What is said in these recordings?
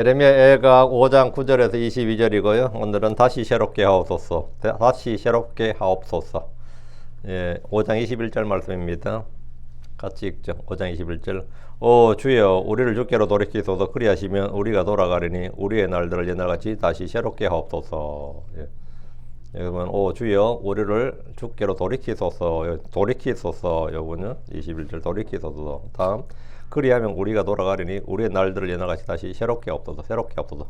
예레미야 애가 5장 9절에서 22절이고요. 오늘은 다시 새롭게 하옵소서. 다시 새롭게 하옵소서. 예, 5장 21절 말씀입니다. 같이 읽죠. 5장 21절. 오 주여 우리를 주께로 돌이키소서. 그리하시면 우리가 돌아가리니 우리의 날들을 옛날같이 다시 새롭게 하옵소서. 예. 여러분 오 주여 우리를 주께로 돌이키소서. 돌이키소서. 요거는 21절 돌이키소서. 다음 그리하면 우리가 돌아가리니 우리의 날들을 옛날같이 다시 새롭게 하옵소서. 새롭게 하옵소서.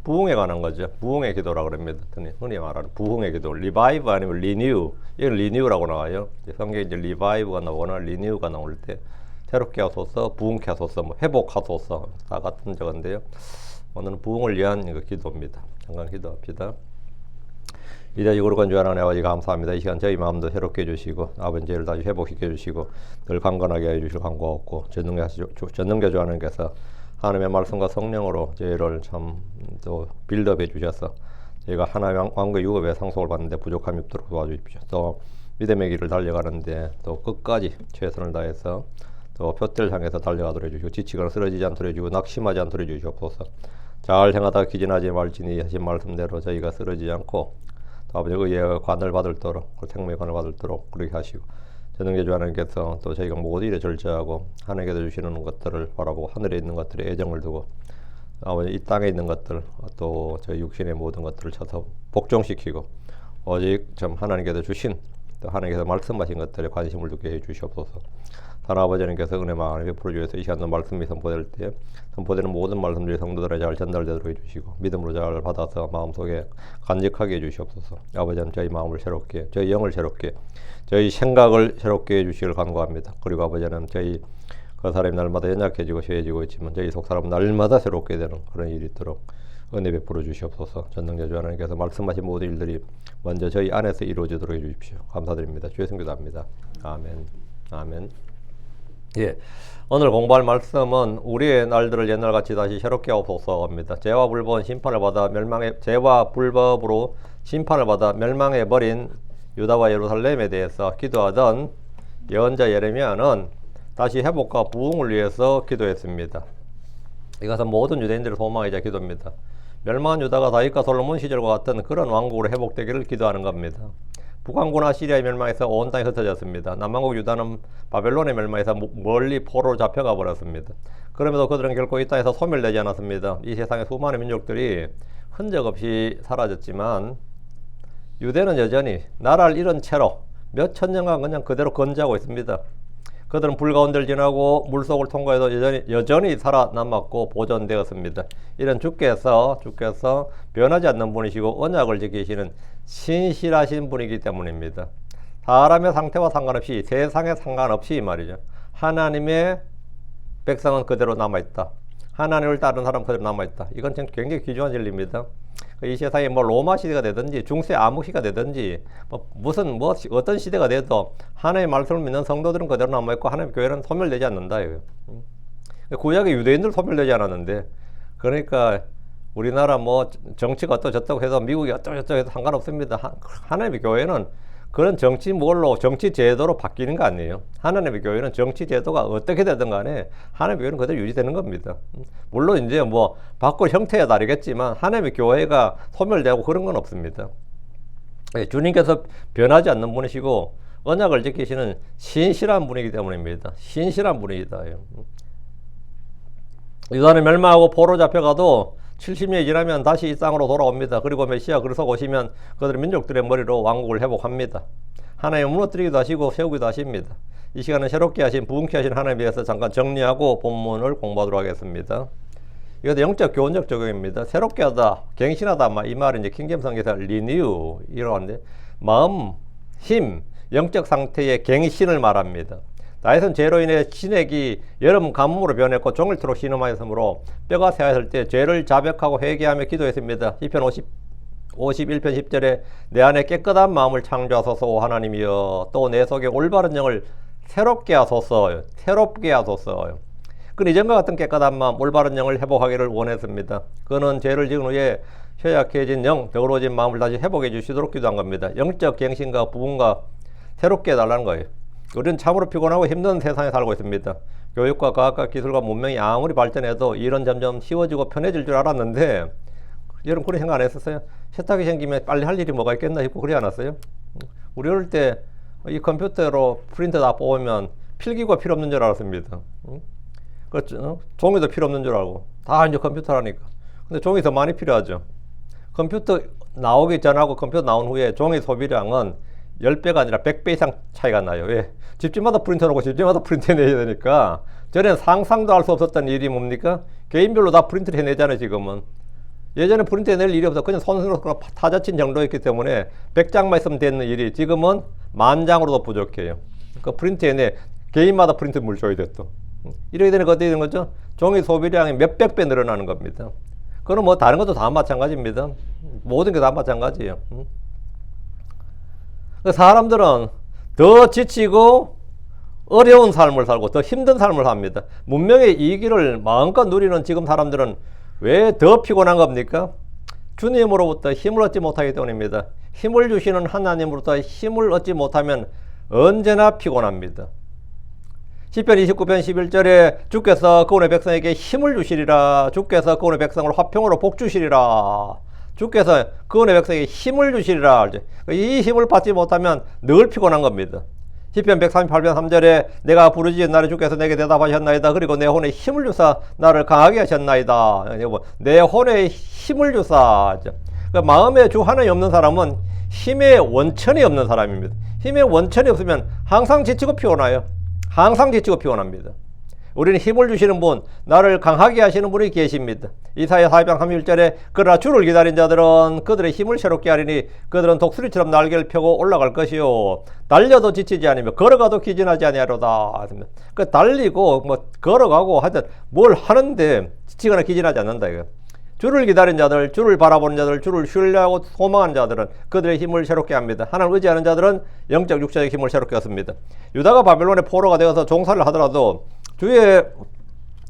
부흥에 관한 거죠. 부흥의 기도라고 합니다. 흔히 말하는 부흥의 기도. 리바이브 아니면 리뉴. 이건 리뉴라고 나와요. 성경에 이제 리바이브가 나오거나 리뉴가 나올 때 새롭게 하소서, 부흥케 하소서, 뭐 회복하소서 다 같은 적인데요. 오늘은 부흥을 위한 기도입니다. 잠깐 기도합시다. 이제 거룩한 주 하나님 아버지 감사합니다. 이 시간 저희 마음도 새롭게 해주시고 아버지 저희를 다시 회복시켜 주시고 늘 강건하게 해주실 간구하옵고 전능자 주 하나님께서 하나님의 말씀과 성령으로 저희를 참 또 빌드업해 주셔서 저희가 하나님의 왕국의 유업에 상속을 받는데 부족함이 없도록 도와주십시오. 또 믿음의 길을 달려가는데 또 끝까지 최선을 다해서 또 표대를 향해서 달려가도록 해주시고 지치거나 쓰러지지 않도록 해주시고 낙심하지 않도록 해주시옵소서. 잘 행하다가 기진하지 말지니 하신 말씀대로 저희가 쓰러지지 않고 또 아버지 의의 관을 받을도록 생명의 관을 받을도록 그렇게 하시고 전능자 주 하나님께서 또 저희가 모든 일에 절제하고 하나님께서 주시는 것들을 바라보고 하늘에 있는 것들에 애정을 두고 아버지 이 땅에 있는 것들 또 저희 육신의 모든 것들을 쳐서 복종시키고 오직 좀 하나님께서 주신 또 하나님께서 말씀하신 것들에 관심을 두게 해 주시옵소서. 하나님 아버지님께서 은혜 많이 베풀어 주셔서 이 시간도 말씀이 선포될 때 선포되는 모든 말씀들이 성도들에 잘 전달되도록 해주시고 믿음으로 잘 받아서 마음속에 간직하게 해주시옵소서. 아버지는 저희 마음을 새롭게 저희 영을 새롭게 저희 생각을 새롭게 해주시길 간구합니다. 그리고 아버지는 저희 그 사람이 날마다 연약해지고 쇠해지고 있지만 저희 속 사람은 날마다 새롭게 되는 그런 일이 있도록 은혜 베풀어 주시옵소서. 전능자 주 하나님께서 말씀하신 모든 일들이 먼저 저희 안에서 이루어지도록 해주십시오. 감사드립니다. 주의 성기도합니다. 아멘. 아멘. 예, 오늘 공부할 말씀은 우리의 날들을 옛날같이 다시 새롭게 하옵소서입니다. 죄와 불법은 심판을 받아 죄와 불법으로 심판을 받아 멸망해 버린 유다와 예루살렘에 대해서 기도하던 예언자 예레미야는 다시 회복과 부흥을 위해서 기도했습니다. 이것은 모든 유대인들의 소망이자 기도입니다. 멸망한 유다가 다윗과 솔로몬 시절과 같은 그런 왕국으로 회복되기를 기도하는 겁니다. 북왕국은 아시리아의 멸망에서 온 땅이 흩어졌습니다. 남왕국 유다는 바벨론의 멸망에서 멀리 포로로 잡혀가 버렸습니다. 그럼에도 그들은 결코 이 땅에서 소멸되지 않았습니다. 이 세상의 수많은 민족들이 흔적 없이 사라졌지만 유대는 여전히 나라를 잃은 채로 몇 천 년간 그냥 그대로 건재하고 있습니다. 그들은 불 가운데를 지나고 물속을 통과해도 여전히 살아남았고 보존되었습니다. 이런 주께서 변하지 않는 분이시고 언약을 지키시는 신실하신 분이기 때문입니다. 사람의 상태와 상관없이 세상에 상관없이 말이죠. 하나님의 백성은 그대로 남아있다. 하나님을 따르는 사람 그대로 남아있다. 이건 굉장히 귀중한 진리입니다. 이 세상에 뭐 로마 시대가 되든지 중세 암흑 시대가 되든지 어떤 시대가 돼도 하나님의 말씀을 믿는 성도들은 그대로 남아있고 하나님의 교회는 소멸되지 않는다. 구약의 유대인들 소멸되지 않았는데 그러니까 우리나라 뭐 정치가 어떠저떠고 해서 미국이 어떠저떠고 해도 상관없습니다. 하나님의 교회는 그런 정치 제도로 바뀌는 거 아니에요. 하나님의 교회는 정치 제도가 어떻게 되든 간에 하나님의 교회는 그대로 유지되는 겁니다. 물론 이제 뭐 바꿀 형태에 다르겠지만 하나님의 교회가 소멸되고 그런 건 없습니다. 주님께서 변하지 않는 분이시고 언약을 지키시는 신실한 분이기 때문입니다. 신실한 분이다. 유다는 멸망하고 포로 잡혀가도 70년이 지나면 다시 이 땅으로 돌아옵니다. 그리고 메시아 그리스도가 오시면 그들의 민족들의 머리로 왕국을 회복합니다. 하나님 무너뜨리기도 하시고 세우기도 하십니다. 이 시간은 새롭게 하신 부흥케 하신 하나님에 대해서 잠깐 정리하고 본문을 공부하도록 하겠습니다. 이것도 영적 교훈적 적용입니다. 새롭게 하다, 갱신하다 이 말은 이제 킹제임스 성경에서 리뉴 이라고 하는데 마음, 힘, 영적 상태의 갱신을 말합니다. 다윗은 죄로 인해 진액이 여름 가뭄으로 변했고 종일토록 신음하였으므로 뼈가 새하였을 때 죄를 자백하고 회개하며 기도했습니다. 시편 51편 10절에 내 안에 깨끗한 마음을 창조하소서 오 하나님이여 또 내 속에 올바른 영을 새롭게 하소서 새롭게 하소서. 그 이전과 같은 깨끗한 마음 올바른 영을 회복하기를 원했습니다. 그는 죄를 지은 후에 쇠약해진 영 더러워진 마음을 다시 회복해 주시도록 기도한 겁니다. 영적 갱신과 부흥과 새롭게 해달라는 거예요. 우리는 참으로 피곤하고 힘든 세상에 살고 있습니다. 교육과 과학과 기술과 문명이 아무리 발전해도 일은 점점 쉬워지고 편해질 줄 알았는데 여러분 그런 생각 안 했었어요? 세탁기 생기면 빨리 할 일이 뭐가 있겠나 싶고 그러지 않았어요? 우리 어릴 때 이 컴퓨터로 프린터 다 뽑으면 필기구가 필요 없는 줄 알았습니다. 그렇죠? 종이도 필요 없는 줄 알고 다 이제 컴퓨터라니까. 근데 종이 더 많이 필요하죠. 컴퓨터 나오기 전하고 컴퓨터 나온 후에 종이 소비량은 10배가 아니라 100배 이상 차이가 나요. 왜? 집집마다 프린터 놓고 집집마다 프린터 해내야 되니까. 전에는 상상도 할 수 없었던 일이 뭡니까? 개인별로 다 프린트를 해내잖아요, 지금은. 예전에 프린트 해낼 일이 없어. 그냥 손으로 타자친 정도였기 때문에 100장만 있으면 되는 일이 지금은 10,000장으로도 부족해요. 그 프린트 해내, 개인마다 프린트 물 줘야 돼 또. 이렇게 되니까 어떻게 되는 거죠? 종이 소비량이 몇백 배 늘어나는 겁니다. 그럼 뭐 다른 것도 다 마찬가지입니다. 모든 게 다 마찬가지예요. 사람들은 더 지치고 어려운 삶을 살고 더 힘든 삶을 삽니다. 문명의 이기를 마음껏 누리는 지금 사람들은 왜 더 피곤한 겁니까? 주님으로부터 힘을 얻지 못하기 때문입니다. 힘을 주시는 하나님으로부터 힘을 얻지 못하면 언제나 피곤합니다. 시편 29편 11절에 주께서 그분의 백성에게 힘을 주시리라. 주께서 그분의 백성을 화평으로 복주시리라. 주께서 그분의 백성에게 힘을 주시리라. 이 힘을 받지 못하면 늘 피곤한 겁니다. 시편 138편 3절에 내가 부르짖은 날에 주께서 내게 대답하셨나이다. 그리고 내 혼에 힘을 주사 나를 강하게 하셨나이다. 내 혼에 힘을 주사. 마음에 주 하나님 없는 사람은 힘의 원천이 없는 사람입니다. 힘의 원천이 없으면 항상 지치고 피곤해요. 항상 지치고 피곤합니다. 우리는 힘을 주시는 분, 나를 강하게 하시는 분이 계십니다. 이사야 4장 31절에 그러나 주를 기다린 자들은 그들의 힘을 새롭게 하리니 그들은 독수리처럼 날개를 펴고 올라갈 것이요 달려도 지치지 않으며 걸어가도 기진하지 아니하리로다. 그 달리고 뭐 걸어가고 하여튼 뭘 하는데 지치거나 기진하지 않는다 이거. 주를 기다린 자들, 주를 바라보는 자들, 주를 신뢰하고 소망하는 자들은 그들의 힘을 새롭게 합니다. 하나님을 의지하는 자들은 영적 육체적 힘을 새롭게 얻습니다. 유다가 바벨론의 포로가 되어서 종살이를 하더라도 주의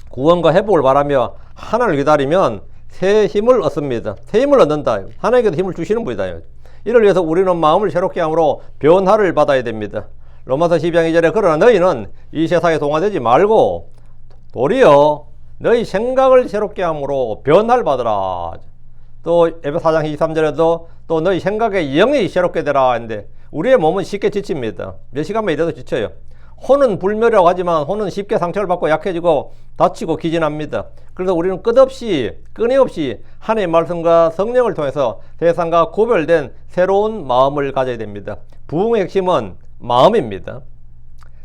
구원과 회복을 바라며 하나님을 기다리면 새 힘을 얻습니다. 새 힘을 얻는다. 하나님께서 힘을 주시는 분이다. 이를 위해서 우리는 마음을 새롭게 함으로 변화를 받아야 됩니다. 로마서 12장 2절에 그러나 너희는 이 세상에 동화되지 말고 도리어 너희 생각을 새롭게 함으로 변화를 받으라. 또 에베소 4장 23절에도 또 너희 생각의 영이 새롭게 되라 했는데 우리의 몸은 쉽게 지칩니다. 몇 시간만 일해도 지쳐요. 혼은 불멸이라고 하지만 혼은 쉽게 상처를 받고 약해지고 다치고 기진합니다. 그래서 우리는 끝없이 끊임없이 하나님의 말씀과 성령을 통해서 세상과 구별된 새로운 마음을 가져야 됩니다. 부흥의 핵심은 마음입니다.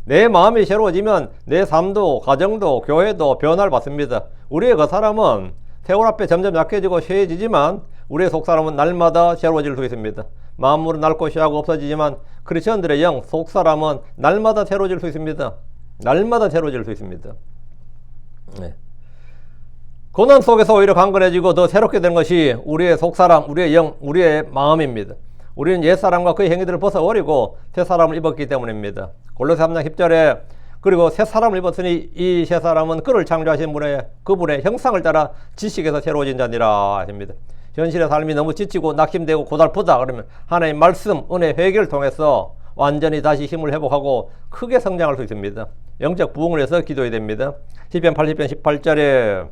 내 마음이 새로워지면 내 삶도 가정도 교회도 변화를 받습니다. 우리의 그 사람은 세월 앞에 점점 약해지고 쇠해지지만 우리의 속사람은 날마다 새로워질 수 있습니다. 만물은 낡고 쉬하고 없어지지만 크리스천들의 영, 속사람은 날마다 새로워질 수 있습니다. 날마다 새로워질 수 있습니다. 네. 고난 속에서 오히려 강건해지고 더 새롭게 되는 것이 우리의 속사람, 우리의 영, 우리의 마음입니다. 우리는 옛사람과 그의 행위들을 벗어버리고 새사람을 입었기 때문입니다. 골로새 3장 10절에 그리고 새사람을 입었으니 이 새사람은 그를 창조하신 그분의 형상을 따라 지식에서 새로워진 자니라 하십니다. 현실의 삶이 너무 지치고 낙심되고 고달프다 그러면 하나님의 말씀, 은혜, 회개를 통해서 완전히 다시 힘을 회복하고 크게 성장할 수 있습니다. 영적 부흥을 위해서 기도해야 됩니다. 시편 80편 18절에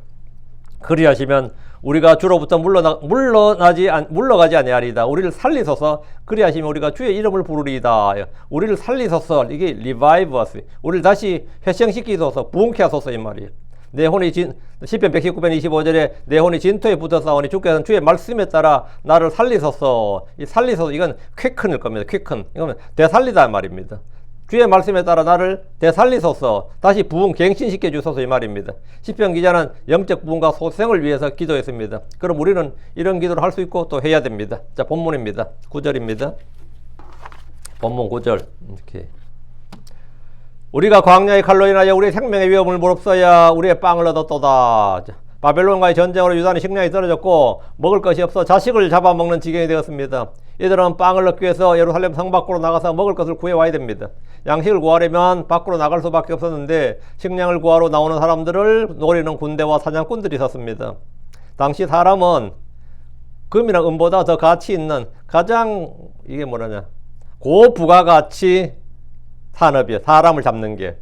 그리하시면 우리가 주로부터 물러가지 아니하리이다. 우리를 살리소서. 그리하시면 우리가 주의 이름을 부르리이다. 우리를 살리소서. 이게 revive us. 우리를 다시 회생시키소서. 부흥케 하소서 이 말이에요. 내 혼이 시편 119편 25절에 내 혼이 진토에 붙어싸우니 주께서는 주의 말씀에 따라 나를 살리소서. 이 살리소서 이건 quicken일 겁니다. quicken. 이거는 되살리다 말입니다. 주의 말씀에 따라 나를 되살리소서. 다시 부흥 갱신시켜 주소서 이 말입니다. 시편 기자는 영적 부흥과 소생을 위해서 기도했습니다. 그럼 우리는 이런 기도를 할 수 있고 또 해야 됩니다. 자, 본문입니다. 9절입니다. 본문 9절 이렇게 우리가 광야의 칼로 인하여 우리의 생명의 위험을 무릅써야 우리의 빵을 얻었도다. 자, 바벨론과의 전쟁으로 유다는 식량이 떨어졌고 먹을 것이 없어 자식을 잡아먹는 지경이 되었습니다. 이들은 빵을 얻기 위해서 예루살렘 성 밖으로 나가서 먹을 것을 구해와야 됩니다. 양식을 구하려면 밖으로 나갈 수밖에 없었는데 식량을 구하러 나오는 사람들을 노리는 군대와 사냥꾼들이 있었습니다. 당시 사람은 금이나 은보다 더 가치 있는 가장 이게 뭐라냐 고부가가치 산업이에요. 사람을 잡는 게.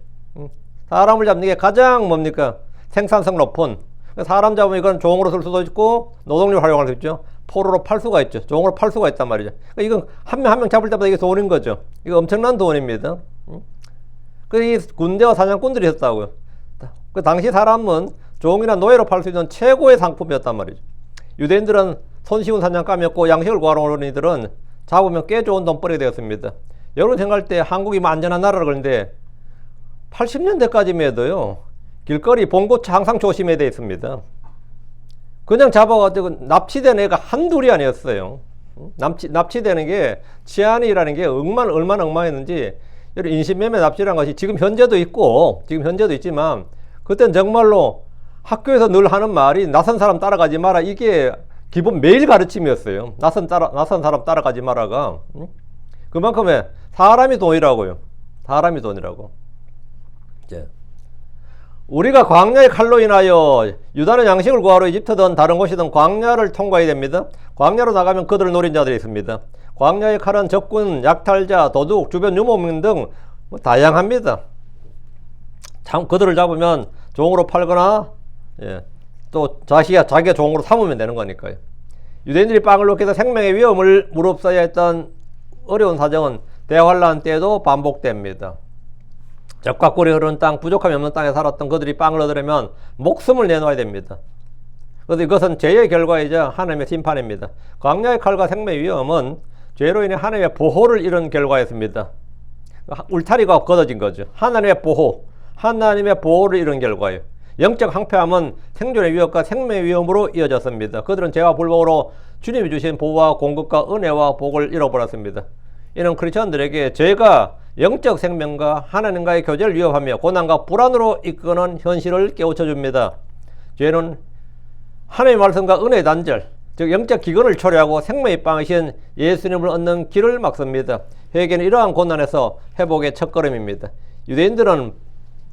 사람을 잡는 게 가장 뭡니까? 생산성 높은. 사람 잡으면 이건 종으로 쓸 수도 있고 노동력 활용할 수 있죠. 포로로 팔 수가 있죠. 종으로 팔 수가 있단 말이죠. 그러니까 이건 한 명 한 명 잡을 때마다 이게 돈인 거죠. 이거 엄청난 돈입니다. 이 군대와 사냥꾼들이 했다고요. 그 당시 사람은 종이나 노예로 팔 수 있는 최고의 상품이었단 말이죠. 유대인들은 손쉬운 사냥감이었고 양식을 구하러 오는 이들은 잡으면 꽤 좋은 돈벌이가 되었습니다. 여러분 생각할 때 한국이 안전한 나라라 그러는데 80년대까지만 해도요. 길거리 봉고차 항상 조심해야 되어 있습니다. 그냥 잡아가지고 납치된 애가 한둘이 아니었어요. 납치되는 게 치안이라는 게 얼마나 엉망했는지 인신매매 납치라는 것이 지금 현재도 있지만 그때는 정말로 학교에서 늘 하는 말이 낯선 사람 따라가지 마라. 이게 기본 매일 가르침이었어요. 낯선 사람 따라가지 마라가. 그만큼의 사람이 돈이라고요. 사람이 돈이라고. 이제 우리가 광야의 칼로 인하여 유다는 양식을 구하러 이집트든 다른 곳이든 광야를 통과해야 됩니다. 광야로 나가면 그들을 노린 자들이 있습니다. 광야의 칼은 적군, 약탈자, 도둑, 주변 유목민 등 다양합니다. 참 그들을 잡으면 종으로 팔거나 또 자기가 종으로 삼으면 되는 거니까요. 유대인들이 빵을 넣기 위해서 생명의 위험을 무릅써야 했던 어려운 사정은 대환란 때에도 반복됩니다. 적과 꿀이 흐르는 땅, 부족함이 없는 땅에 살았던 그들이 빵을 얻으려면 목숨을 내놓아야 됩니다. 그래서 이것은 죄의 결과이자 하나님의 심판입니다. 광야의 칼과 생명의 위험은 죄로 인해 하나님의 보호를 잃은 결과였습니다. 울타리가 걷어진 거죠. 하나님의 보호를 잃은 결과예요. 영적 황폐함은 생존의 위협과 생명의 위험으로 이어졌습니다. 그들은 죄와 불복으로 주님이 주신 보호와 공급과 은혜와 복을 잃어버렸습니다. 이는 크리스천들에게 죄가 영적 생명과 하나님과의 교제를 위협하며 고난과 불안으로 이끄는 현실을 깨우쳐 줍니다. 죄는 하나님의 말씀과 은혜의 단절, 즉 영적 기근을 초래하고 생명의 빵이신 예수님을 얻는 길을 막습니다. 회개는 이러한 고난에서 회복의 첫걸음입니다. 유대인들은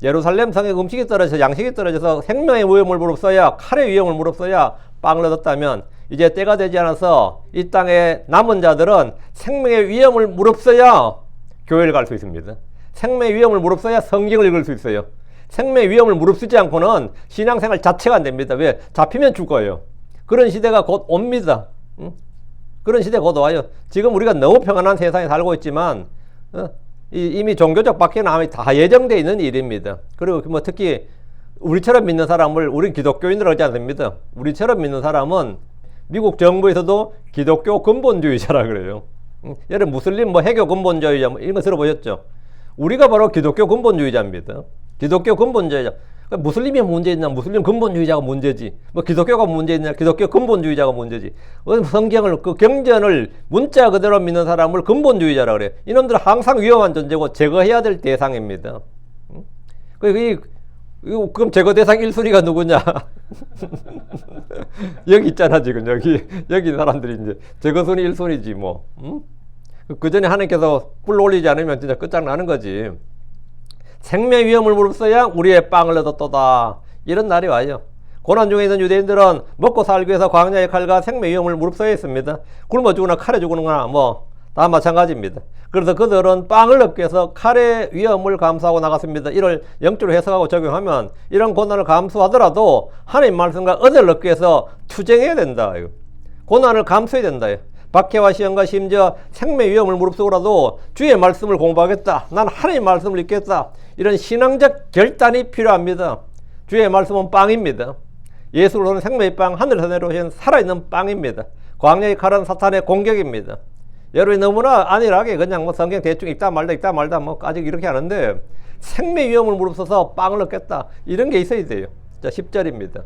예루살렘 성에 음식이 떨어져서 양식이 떨어져서 생명의 위험을 무릅써야 칼의 위험을 무릅써야 빵을 얻었다면 이제 때가 되지 않아서 이 땅에 남은 자들은 생명의 위험을 무릅써야 교회를 갈 수 있습니다. 생명의 위험을 무릅써야 성경을 읽을 수 있어요. 생명의 위험을 무릅쓰지 않고는 신앙생활 자체가 안 됩니다. 왜? 잡히면 죽어요. 그런 시대가 곧 옵니다. 그런 시대가 곧 와요. 지금 우리가 너무 평안한 세상에 살고 있지만 이미 종교적 박해는 다 예정되어 있는 일입니다. 그리고 뭐 특히 우리처럼 믿는 사람을 우리 기독교인이라고 하지 않습니다. 우리처럼 믿는 사람은 미국 정부에서도 기독교 근본주의자라 그래요. 여러분 무슬림 해교 근본주의자 이런 거 들어보셨죠? 우리가 바로 기독교 근본주의자입니다. 기독교 근본주의자. 무슬림이 문제있나? 무슬림 근본주의자가 문제지. 기독교가 문제있나? 기독교 근본주의자가 문제지. 성경을 그 경전을 문자 그대로 믿는 사람을 근본주의자라 그래요. 이놈들은 항상 위험한 존재고 제거해야 될 대상입니다. 그럼 제거 대상 1순위가 누구냐? 여기 있잖아, 지금. 여기 사람들이 이제 제거 순위 1순위지, 뭐. 그 전에 하나님께서 불 올리지 않으면 진짜 끝장나는 거지. 생명의 위험을 무릅써야 우리의 빵을 얻었도다. 이런 날이 와요. 고난 중에 있는 유대인들은 먹고 살기 위해서 광야의 칼과 생명의 위험을 무릅써야 했습니다. 굶어 죽거나 칼에 죽거나 다 마찬가지입니다. 그래서 그들은 빵을 얻기 위해서 칼의 위험을 감수하고 나갔습니다. 이를 영적으로 해석하고 적용하면 이런 고난을 감수하더라도 하나님 말씀과 은혜를 얻기 위해서 투쟁해야 된다. 고난을 감수해야 된다. 박해와 시험과 심지어 생명의 위험을 무릅쓰고라도 주의 말씀을 공부하겠다. 난 하나님 말씀을 읽겠다. 이런 신앙적 결단이 필요합니다. 주의 말씀은 빵입니다. 예수로는 생명의 빵, 하늘에서 내려오신 살아있는 빵입니다. 광야의 칼은 사탄의 공격입니다. 여러분이 너무나 안일하게 그냥 성경 대충 읽다 말다 아직 이렇게 하는데 생명의 위험을 무릅써서 빵을 얻겠다. 이런 게 있어야 돼요. 자, 10절입니다.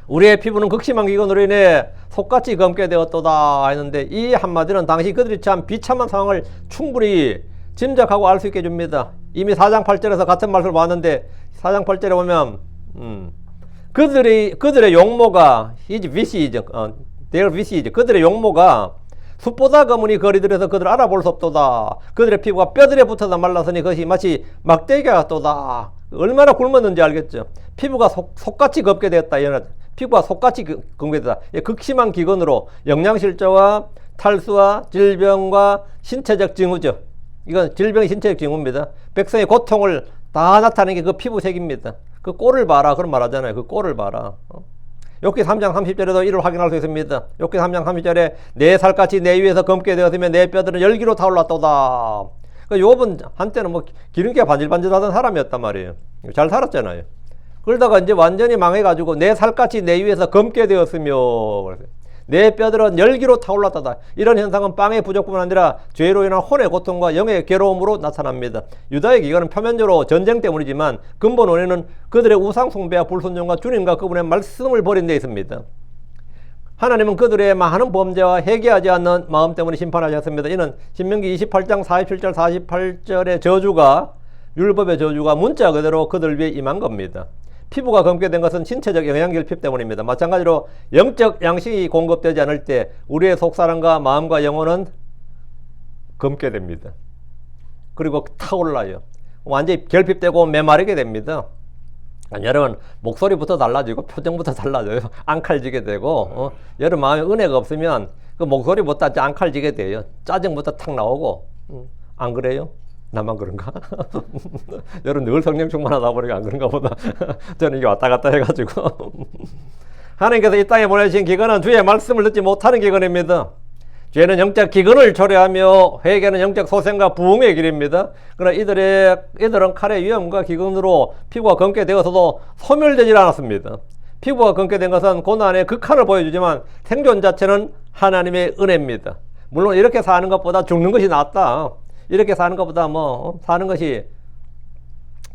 우리의 피부는 극심한 기근으로 인해 속같이 검게 되었도다 했는데 이 한마디는 당시 그들이 참 비참한 상황을 충분히 짐작하고 알 수 있게 해줍니다. 이미 4장 8절에서 같은 말씀을 봤는데 4장 8절에 보면 그들의 용모가 그들의 용모가 숯보다 검으니 거리들에서 그들을 알아볼 수 없도다. 그들의 피부가 뼈들에 붙어서 말랐으니 그것이 마치 막대기 같도다. 얼마나 굶었는지 알겠죠. 피부가 속같이 걷게 되었다. 피부가 속같이 걷게 되었다. 극심한 기근으로 영양실조와 탈수와 질병과 신체적 징후죠. 이건 질병의 신체적 징후입니다. 백성의 고통을 다 나타나는 게 그 피부색입니다. 그 꼴을 봐라 그런 말 하잖아요. 그 꼴을 봐라. 욥기 3장 30절에도 이를 확인할 수 있습니다. 욥기 3장 30절에 내 살같이 내 위에서 검게 되었으며 내 뼈들은 열기로 타올랐도다. 그 욥은 한때는 뭐 기름기가 반질반질하던 사람이었단 말이에요. 잘 살았잖아요. 그러다가 이제 완전히 망해가지고 내 살같이 내 위에서 검게 되었으며 내 뼈들은 열기로 타올랐다. 이런 현상은 빵의 부족뿐만 아니라 죄로 인한 혼의 고통과 영의 괴로움으로 나타납니다. 유다의 기간은 표면적으로 전쟁 때문이지만 근본 원인은 그들의 우상 숭배와 불순종과 주님과 그분의 말씀을 버린 데 있습니다. 하나님은 그들의 많은 범죄와 회개하지 않는 마음 때문에 심판하셨습니다. 이는 신명기 28장 47절 48절의 저주가 율법의 저주가 문자 그대로 그들 위에 임한 겁니다. 피부가 검게 된 것은 신체적 영양결핍 때문입니다. 마찬가지로 영적 양식이 공급되지 않을 때 우리의 속사람과 마음과 영혼은 검게 됩니다. 그리고 타올라요. 완전히 결핍되고 메마르게 됩니다. 여러분 목소리부터 달라지고 표정부터 달라져요. 앙칼지게 되고 여러분 마음에 은혜가 없으면 그 목소리부터 앙칼지게 돼요. 짜증부터 탁 나오고 안 그래요? 나만 그런가? 여러분 늘 성령 충만하다 보니까 안 그런가 보다. 저는 이게 왔다 갔다 해가지고 하나님께서 이 땅에 보내신 기근은 주의 말씀을 듣지 못하는 기근입니다. 죄는 영적 기근을 초래하며 회개는 영적 소생과 부흥의 길입니다. 그러나 이들은 칼의 위험과 기근으로 피부가 검게 되어서도 소멸되질 않았습니다. 피부가 검게 된 것은 고난의 극한을 보여주지만 생존 자체는 하나님의 은혜입니다. 물론 이렇게 사는 것보다 죽는 것이 낫다. 이렇게 사는 것보다 사는 것이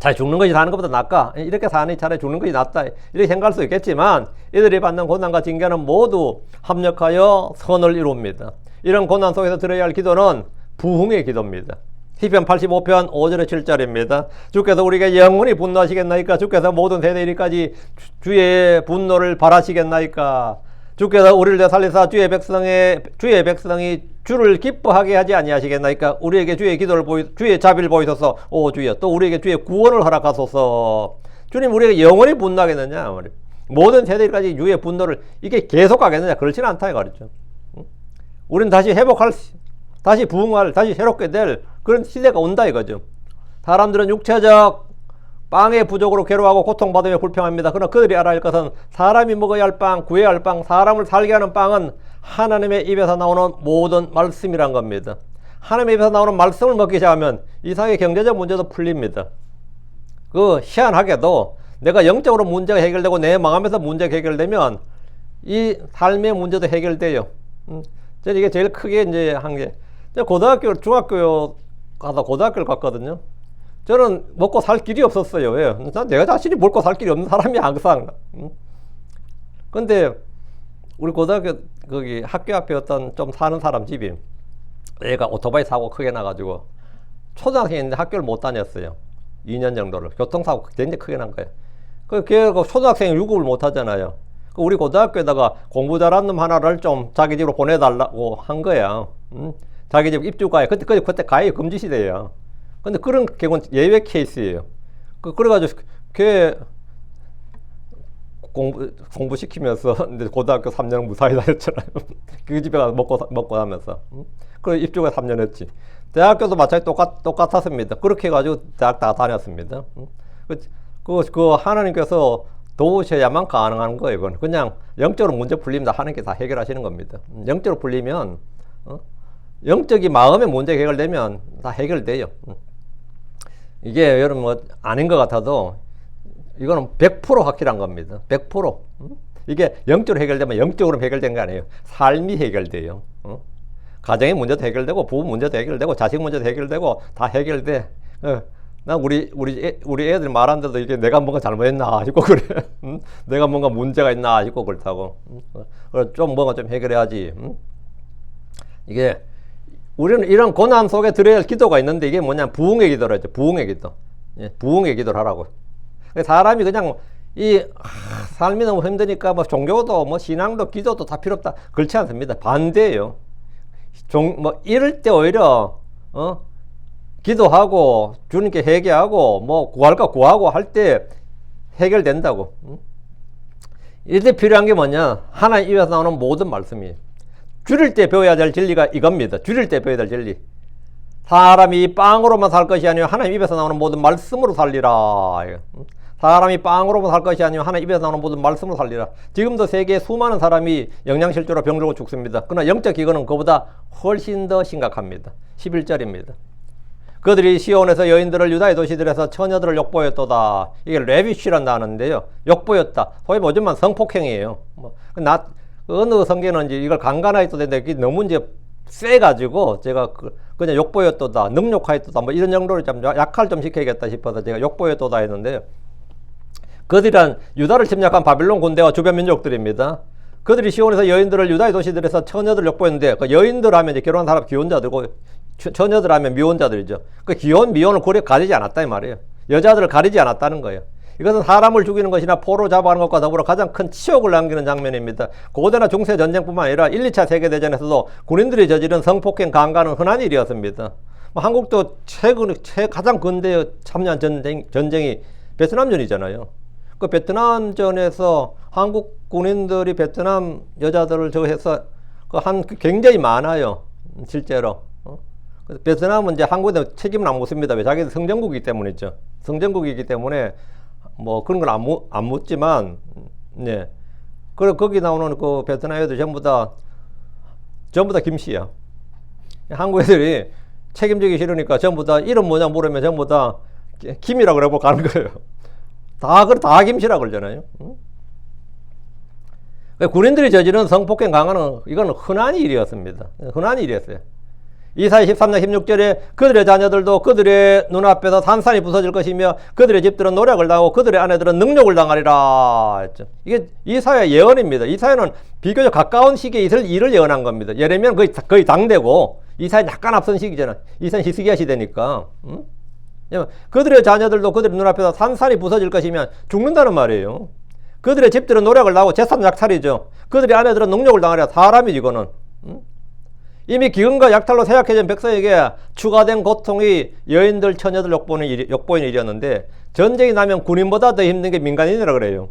잘 죽는 것이 사는 것보다 낫까? 이렇게 사는 차라리 죽는 것이 낫다. 이렇게 생각할 수 있겠지만 이들이 받는 고난과 징계는 모두 합력하여 선을 이룹니다. 이런 고난 속에서 드려야 할 기도는 부흥의 기도입니다. 시편 85편 5절에 7절입니다. 주께서 우리에게 영원히 분노하시겠나이까? 주께서 모든 세대 이르기까지 주의 분노를 바라시겠나이까? 주께서 우리를 되살리사 주의 백성이 주를 기뻐하게 하지 아니하시겠나이까? 우리에게 주의 자비를 보이소서. 오 주여, 또 우리에게 주의 구원을 허락하소서. 주님 우리에게 영원히 분노하겠느냐? 모든 세대까지 주의 분노를 이게 계속하겠느냐? 그렇지는 않다 이거죠. 우리는 다시 다시 부흥할, 다시 새롭게 될 그런 시대가 온다 이거죠. 사람들은 육체적 빵의 부족으로 괴로워하고 고통받으며 불평합니다. 그러나 그들이 알아야 할 것은 사람이 먹어야 할 빵, 구해야 할 빵, 사람을 살게 하는 빵은 하나님의 입에서 나오는 모든 말씀이란 겁니다. 하나님의 입에서 나오는 말씀을 먹기 시작하면 이상의 경제적 문제도 풀립니다. 희한하게도 내가 영적으로 문제가 해결되고 내 마음에서 문제가 해결되면 이 삶의 문제도 해결돼요. 저는 이게 제일 크게 이제 한 게, 중학교를 갔거든요. 저는 먹고 살 길이 없었어요. 왜? 내가 자신이 먹고 살 길이 없는 사람이 항상. 근데 우리 고등학교 거기 학교 앞에 어떤 좀 사는 사람 집이 애가 오토바이 사고 크게 나가지고 초등학생인데 학교를 못 다녔어요. 2년 정도를. 교통사고 굉장히 크게 난 거예요. 걔가 초등학생이 유급을 못 하잖아요. 우리 고등학교에다가 공부 잘하는 놈 하나를 좀 자기 집으로 보내달라고 한 거야. 자기 집 입주가에 그때 가해 금지 시대예요. 근데 그런 경우는 예외 케이스예요. 그래가지고 걔 공부 시키면서 고등학교 3년 무사히 다녔잖아요. 그 집에 가서 먹고 하면서. 그래 입주가 3년 했지. 대학교도 마찬가지 똑같았습니다. 그렇게 해가지고 대학 다 다녔습니다. 그 하나님께서 도우셔야만 가능한 거예요. 이건 그냥 영적으로 문제 풀리면 하나님께 다 해결하시는 겁니다. 영적으로 풀리면 영적인 마음의 문제 해결되면 다 해결돼요. 이게 여러분 아닌 것 같아도 이거는 100% 확실한 겁니다. 100%. 이게 영적으로 해결되면 영적으로 해결된 게 아니에요. 삶이 해결돼요. 가정의 문제도 해결되고 부부 문제도 해결되고 자식 문제도 해결되고 다 해결돼. 난 우리 애들 말하는데도 이게 내가 뭔가 잘못했나 싶고 그래. 내가 뭔가 문제가 있나 싶고 그렇다고. 좀 뭔가 좀 해결해야지. 이게 우리는 이런 고난 속에 드려야 할 기도가 있는데 이게 뭐냐 부흥의 기도라 했죠. 부흥의 기도. 예, 부흥의 기도를 하라고. 사람이 그냥 삶이 너무 힘드니까 종교도 신앙도 기도도 다 필요 없다. 그렇지 않습니다. 반대예요. 이럴 때 오히려 기도하고 주님께 회개하고 구할 거 구하고 할 때 해결된다고. 이때 필요한 게 뭐냐? 하나님 입에서 나오는 모든 말씀이에요. 줄일 때 배워야 될 진리가 이겁니다. 줄일 때 배워야 될 진리. 사람이 빵으로만 살 것이 아니요 하나님 입에서 나오는 모든 말씀으로 살리라. 사람이 빵으로만 살 것이 아니요 하나님 입에서 나오는 모든 말씀으로 살리라. 지금도 세계에 수많은 사람이 영양실조로 병들고 죽습니다. 그러나 영적 기근은 그보다 훨씬 더 심각합니다. 11절입니다. 그들이 시온에서 여인들을 유다의 도시들에서 처녀들을 욕보였도다. 이게 레비쉬란 단어인데요. 욕보였다. 소위 뭐지만 성폭행이에요. 어느 성경은 이걸 강간하였다 되는데 이게 너무 이제 세가지고 제가 그냥 욕보였도다, 능욕하였도다 뭐 이런 정도로 좀 약할 좀 시켜야겠다 싶어서 제가 욕보였도다 했는데요. 그들은 유다를 침략한 바빌론 군대와 주변 민족들입니다. 그들이 시온에서 여인들을 유다의 도시들에서 처녀들 욕보였는데 그 여인들 하면 이제 결혼한 사람 기혼자들고 처녀들 하면 미혼자들이죠. 그 기혼 미혼을 가리지 않았다 이 말이에요. 여자들을 가리지 않았다는 거예요. 이것은 사람을 죽이는 것이나 포로 잡아가는 것과 더불어 가장 큰 치욕을 남기는 장면입니다. 고대나 중세 전쟁뿐만 아니라 1, 2차 세계대전에서도 군인들이 저지른 성폭행 강간은 흔한 일이었습니다. 한국도 가장 근대에 참여한 전쟁이 베트남전이잖아요. 그 베트남전에서 한국 군인들이 베트남 여자들을 저해서 굉장히 많아요. 실제로. 베트남은 이제 한국에 책임은 안 묻습니다. 왜? 자기들 성전국이기 때문이죠. 성전국이기 때문에 뭐 그런 건 안 묻지만, 네. 그리고 거기 나오는 그 베트남 애들 전부 다 김씨야. 한국 애들이 책임지기 싫으니까 전부 다 이름 뭐냐 물으면 전부 다 김이라고 그러고 가는 거예요. 다 김씨라고 그러잖아요. 군인들이 저지른 성폭행 강화는 이건 흔한 일이었습니다. 흔한 일이었어요. 이사야 13장 16절에 그들의 자녀들도 그들의 눈앞에서 산산이 부서질 것이며 그들의 집들은 노략을 당하고 그들의 아내들은 능욕을 당하리라 했죠. 이게 이사야 예언입니다. 이사야는 비교적 가까운 시기에 일을 예언한 겁니다. 예레미야는 거의 당대고 이사야 약간 앞선 시기잖아. 이사야 히스기야 시대니까. 그들의 자녀들도 그들의 눈앞에서 산산이 부서질 것이면 죽는다는 말이에요. 그들의 집들은 노략을 당하고 재산 약탈이죠. 그들의 아내들은 능욕을 당하리라. 사람이지 이거는. 이미 기근과 약탈로 쇠약해진 백성에게 추가된 고통이 여인들, 처녀들 욕보인 일이었는데 전쟁이 나면 군인보다 더 힘든 게 민간인이라 그래요.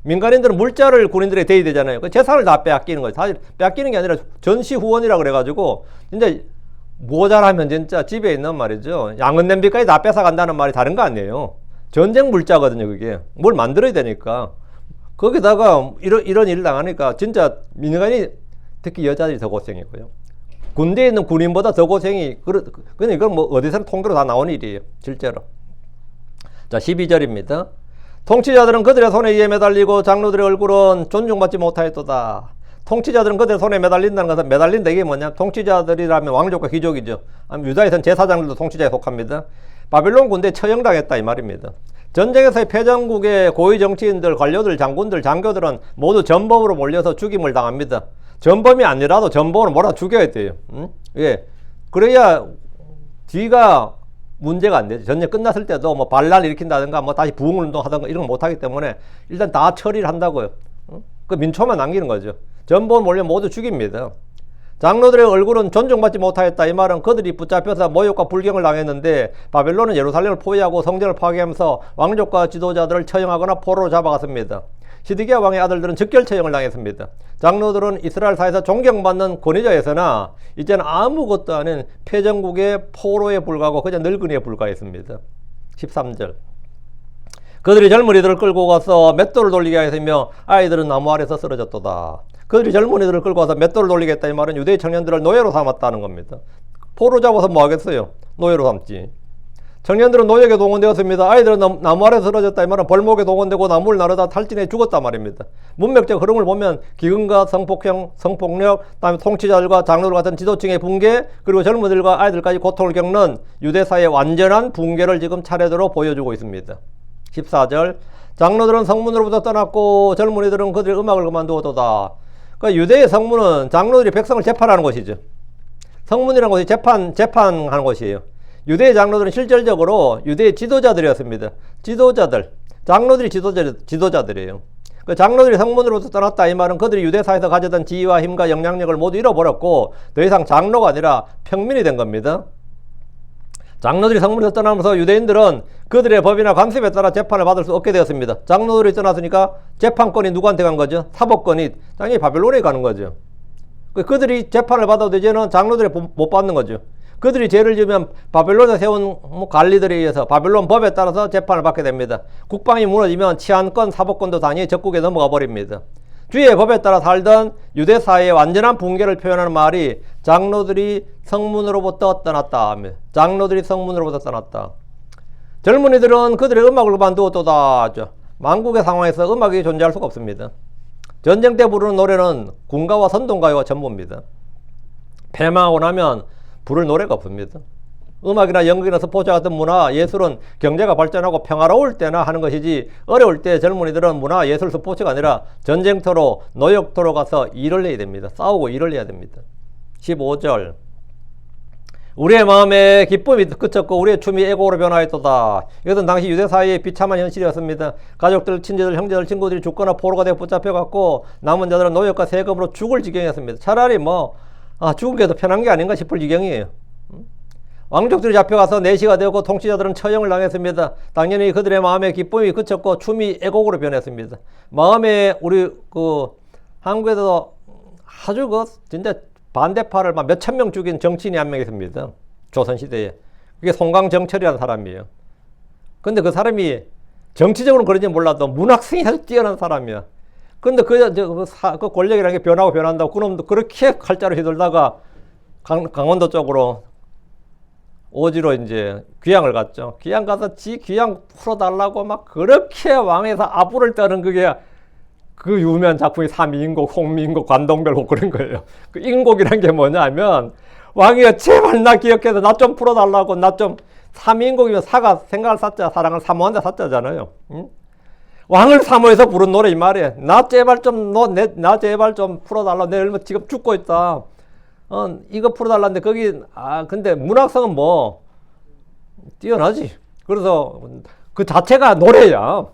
민간인들은 물자를 군인들에 대야 되잖아요. 그 재산을 다 빼앗기는 거예요. 사실 빼앗기는 게 아니라 전시 후원이라 그래가지고 진짜 모자라면 진짜 집에 있는 말이죠. 양은 냄비까지 다 뺏어간다는 말이 다른 거 아니에요. 전쟁 물자거든요. 그게 뭘 만들어야 되니까 거기다가 이런 일을 당하니까 진짜 민간인 특히 여자들이 더 고생이고요. 군대에 있는 군인보다 더 고생이, 근데 이건 뭐 어디서는 통계로 다 나온 일이에요. 실제로. 자, 12절입니다. 통치자들은 그들의 손에 의해 매달리고 장로들의 얼굴은 존중받지 못하였도다. 통치자들은 그들의 손에 매달린다는 것은 매달린다 이게 뭐냐? 통치자들이라면 왕족과 귀족이죠. 유다에서는 제사장들도 통치자에 속합니다. 바빌론 군대에 처형당했다 이 말입니다. 전쟁에서의 패전국의 고위 정치인들, 관료들, 장군들, 장교들은 모두 전범으로 몰려서 죽임을 당합니다. 전범이 아니라도 전범으로 몰아 죽여야 돼요. 예. 그래야 뒤가 문제가 안 되죠. 전쟁 끝났을 때도 뭐 반란을 일으킨다든가 뭐 다시 부흥운동 하든가 이런 거 못하기 때문에 일단 다 처리를 한다고요. 그 민초만 남기는 거죠. 전범 몰려 모두 죽입니다. 장로들의 얼굴은 존중받지 못하였다. 이 말은 그들이 붙잡혀서 모욕과 불경을 당했는데 바벨론은 예루살렘을 포위하고 성전을 파괴하면서 왕족과 지도자들을 처형하거나 포로로 잡아갔습니다. 시드기야 왕의 아들들은 즉결 처형을 당했습니다. 장로들은 이스라엘 사회에서 존경받는 권위자였으나 이제는 아무것도 아닌 패전국의 포로에 불과하고 그냥 늙은이에 불과했습니다. 13절. 그들이 젊은이들을 끌고 가서 맷돌을 돌리게 하였으며 아이들은 나무 아래서 쓰러졌도다. 그들이 젊은이들을 끌고 와서 맷돌을 돌리겠다 이 말은 유대의 청년들을 노예로 삼았다는 겁니다. 포로 잡아서 뭐 하겠어요? 노예로 삼지. 청년들은 노역에 동원되었습니다. 아이들은 나무 아래 쓰러졌다 이 말은 벌목에 동원되고 나무를 나르다 탈진해 죽었단 말입니다. 문맥적 흐름을 보면 기근과 성폭력, 그다음에 통치자들과 장로들 같은 지도층의 붕괴, 그리고 젊은이들과 아이들까지 고통을 겪는 유대 사회의 완전한 붕괴를 지금 차례대로 보여주고 있습니다. 14절. 장로들은 성문으로부터 떠났고 젊은이들은 그들의 음악을 그만두었도다. 그러니까 유대의 성문은 장로들이 백성을 재판하는 곳이죠. 성문이라는 곳이 재판하는 곳이에요. 유대의 장로들은 실질적으로 유대의 지도자들이었습니다. 지도자들. 장로들이 지도자들이에요. 그 장로들이 성문으로부터 떠났다 이 말은 그들이 유대 사회에서 가졌던 지위와 힘과 영향력을 모두 잃어버렸고 더 이상 장로가 아니라 평민이 된 겁니다. 장로들이 성문에서 떠나면서 유대인들은 그들의 법이나 관습에 따라 재판을 받을 수 없게 되었습니다. 장로들이 떠났으니까 재판권이 누구한테 간 거죠? 사법권이 당연히 바벨론에 가는 거죠. 그들이 재판을 받아도 이제는 장로들이 못 받는 거죠. 그들이 죄를 지으면 바벨론에 세운 관리들에 의해서 바벨론 법에 따라서 재판을 받게 됩니다. 국방이 무너지면 치안권, 사법권도 당연히 적국에 넘어가 버립니다. 주의 법에 따라 살던 유대 사회의 완전한 붕괴를 표현하는 말이 장로들이 성문으로부터 떠났다 합니다. 장로들이 성문으로부터 떠났다. 젊은이들은 그들의 음악을 그만두었도다 하죠. 만국의 상황에서 음악이 존재할 수가 없습니다. 전쟁 때 부르는 노래는 군가와 선동가요가 전부입니다. 패망하고 나면 부를 노래가 없습니다. 음악이나 연극이나 스포츠 같은 문화, 예술은 경제가 발전하고 평화로울 때나 하는 것이지 어려울 때 젊은이들은 문화, 예술, 스포츠가 아니라 전쟁터로, 노역터로 가서 일을 해야 됩니다. 싸우고 일을 해야 됩니다. 15절 우리의 마음에 기쁨이 그쳤고 우리의 춤이 애곡으로 변화했도다. 이것은 당시 유대 사회의 비참한 현실이었습니다. 가족들, 친지들, 형제들, 친구들이 죽거나 포로가 되어 붙잡혀갖고 남은 자들은 노역과 세금으로 죽을 지경이었습니다. 차라리 죽은 게 더 편한 게 아닌가 싶을 지경이에요. 왕족들이 잡혀가서 내시가 되었고 통치자들은 처형을 당했습니다. 당연히 그들의 마음에 기쁨이 그쳤고 춤이 애곡으로 변했습니다. 마음에 우리 한국에서 아주 진짜 반대파를 막 몇천 명 죽인 정치인이 한 명 있습니다. 조선시대에. 그게 송강정철이라는 사람이에요. 근데 그 사람이 정치적으로는 그런지 몰라도 문학성이 아주 뛰어난 사람이야. 근데 그 권력이라는 게 변하고 변한다고 그놈도 그렇게 칼자루 휘둘다가 강원도 쪽으로 오지로 이제 귀향을 갔죠. 귀향 가서 지 귀향 풀어달라고 막 그렇게 왕에서 아부를 떠는 그게 그 유명한 작품이 삼위인곡, 홍미인곡, 관동별곡 그런 거예요. 그 인곡이란 게 뭐냐면 왕이여 제발 나 기억해서 나 좀 풀어달라고 나 좀 삼위인곡이면 생각을 사자 사랑을 사모한다 사자잖아요. 응? 왕을 사모해서 부른 노래 이 말이에요. 나 제발 좀 풀어달라. 내 얼마 지금 죽고 있다. 이거 풀어달라는데 근데 문학성은 뛰어나지. 그래서 그 자체가 노래야.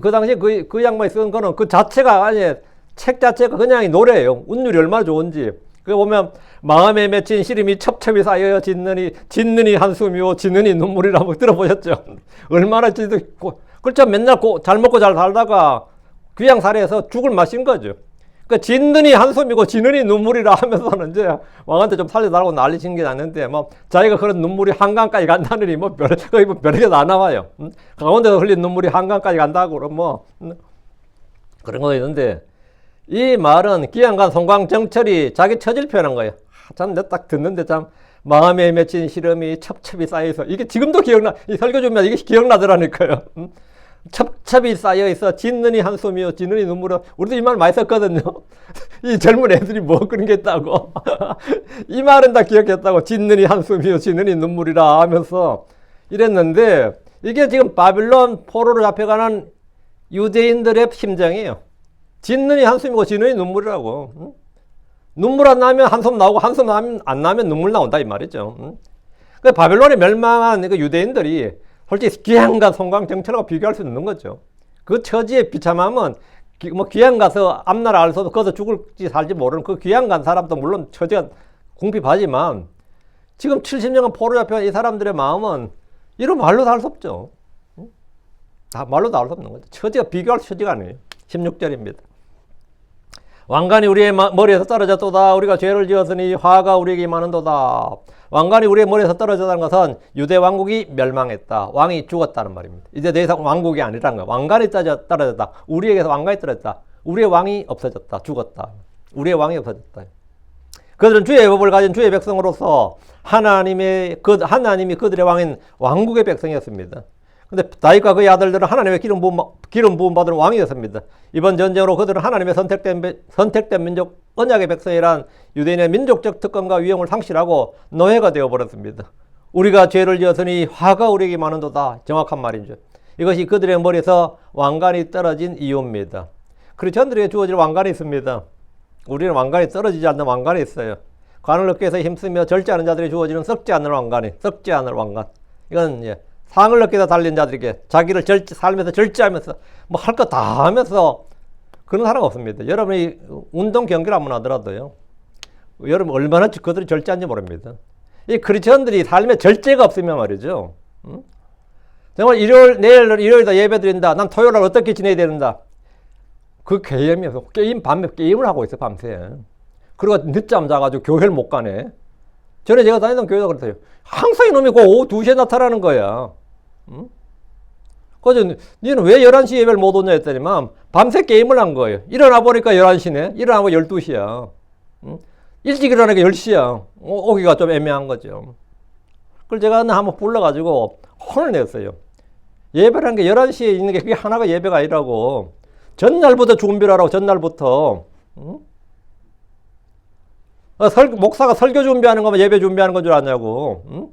그 당시에 그 양반이 쓴 거는 그 자체가 아니 책 자체가 그냥 노래예요. 운율이 얼마나 좋은지. 그 보면 마음에 맺힌 시름이 첩첩이 쌓여요. 짓느니 한숨이요 짓느니 눈물이라고 들어보셨죠? 얼마나 그렇죠. 맨날 잘 먹고 잘 살다가 귀양살이해서 죽을 마신 거죠. 그러니까 짓느니 한숨이고 지느니 눈물이라 하면서는 이제 왕한테 좀 살려달라고 난리친 게 났는데 자기가 그런 눈물이 한강까지 간다느니 별게 다 나와요. 강원도에서 흘린 눈물이 한강까지 간다고 그런 거 있는데 이 말은 기양간 송광정철이 자기 처지를 표현한 거예요. 참 내가 딱 듣는데 참 마음에 맺힌 시름이 첩첩이 쌓여서 이게 지금도 이 설교 주면 이게 기억나더라니까요. 첩첩이 쌓여있어 짓느니 한숨이요 짓느니 눈물이요. 우리도 이 말 많이 썼거든요. 이 젊은 애들이 그런 게 있다고 이 말은 다 기억했다고 짓느니 한숨이요 짓느니 눈물이라 하면서 이랬는데 이게 지금 바빌론 포로로 잡혀가는 유대인들의 심정이에요. 짓느니 한숨이고 짓느니 눈물이라고. 눈물 안 나면 한숨 나오고 한숨 안 나면 눈물 나온다 이 말이죠. 그 바빌론에 멸망한 그 유대인들이 솔직히 귀향과 송광정철하고 비교할 수 있는 거죠. 그 처지의 비참함은 귀향 가서 앞나라 알서도 거기서 죽을지 살지 모르는 그 귀향 간 사람도 물론 처지가 궁핍하지만 지금 70년간 포로 잡혀간 이 사람들의 마음은 이런 말로 다 할 수 없죠. 다 말로 다 할 수 없는 거죠. 처지가 비교할 처지가 아니에요. 16절입니다. 왕관이 우리의 머리에서 떨어졌도다. 우리가 죄를 지었으니 화가 우리에게 임하는도다. 왕관이 우리의 머리에서 떨어졌다는 것은 유대 왕국이 멸망했다. 왕이 죽었다는 말입니다. 이제 더 이상 왕국이 아니라는 거야. 왕관이 떨어졌다. 우리에게서 왕관이 떨어졌다. 우리의 왕이 없어졌다. 죽었다. 우리의 왕이 없어졌다. 그들은 주의 법을 가진 주의 백성으로서 하나님이 그들의 왕인 왕국의 백성이었습니다. 근데 다윗과 그의 아들들은 하나님의 기름 부음 받은 왕이 었습니다. 이번 전쟁으로 그들은 하나님의 선택된 민족 언약의 백성이란 유대인의 민족적 특권과 위엄을 상실하고 노예가 되어버렸습니다. 우리가 죄를 지었으니 화가 우리에게 임하는도다. 정확한 말이죠. 이것이 그들의 머리에서 왕관이 떨어진 이유입니다. 크리스천들에게 주어질 왕관이 있습니다. 우리는 왕관이 떨어지지 않는 왕관이 있어요. 관을 얻기 위해서 힘쓰며 절제하는 자들이 주어지는 썩지 않는 왕관. 이건 상을 얻기 위해서 달린 자들에게 자기를 살면서 절제하면서 할 거 다 하면서 그런 사람 없습니다. 여러분이 운동 경기를 한번 하더라도요. 여러분 얼마나 그들이 절제한지 모릅니다. 이 크리스천들이 삶에 절제가 없으면 말이죠. 정말 일요일다 예배 드린다. 난 토요일날 어떻게 지내야 된다. 그 개념이 없어. 밤에 게임을 하고 있어 밤새. 그리고 늦잠 자가지고 교회를 못 가네. 전에 제가 다니던 교회도 그랬어요. 항상 이놈이 그 오후 2시에 나타나는 거야. 응? 그래서 니는 왜 11시 예배를 못 오냐 했더니만 밤새 게임을 한 거예요. 일어나 보니까 11시네. 일어나 보니까 12시야. 응? 일찍 일어나니까 10시야. 오기가 좀 애매한 거죠. 그걸 제가 한번 불러가지고 혼을 냈어요. 예배라는 게 11시에 있는 게 그게 하나가 예배가 아니라고. 전날부터 준비를 하라고, 전날부터. 응? 목사가 설교 준비하는 거면 예배 준비하는 건 줄 아냐고. 응?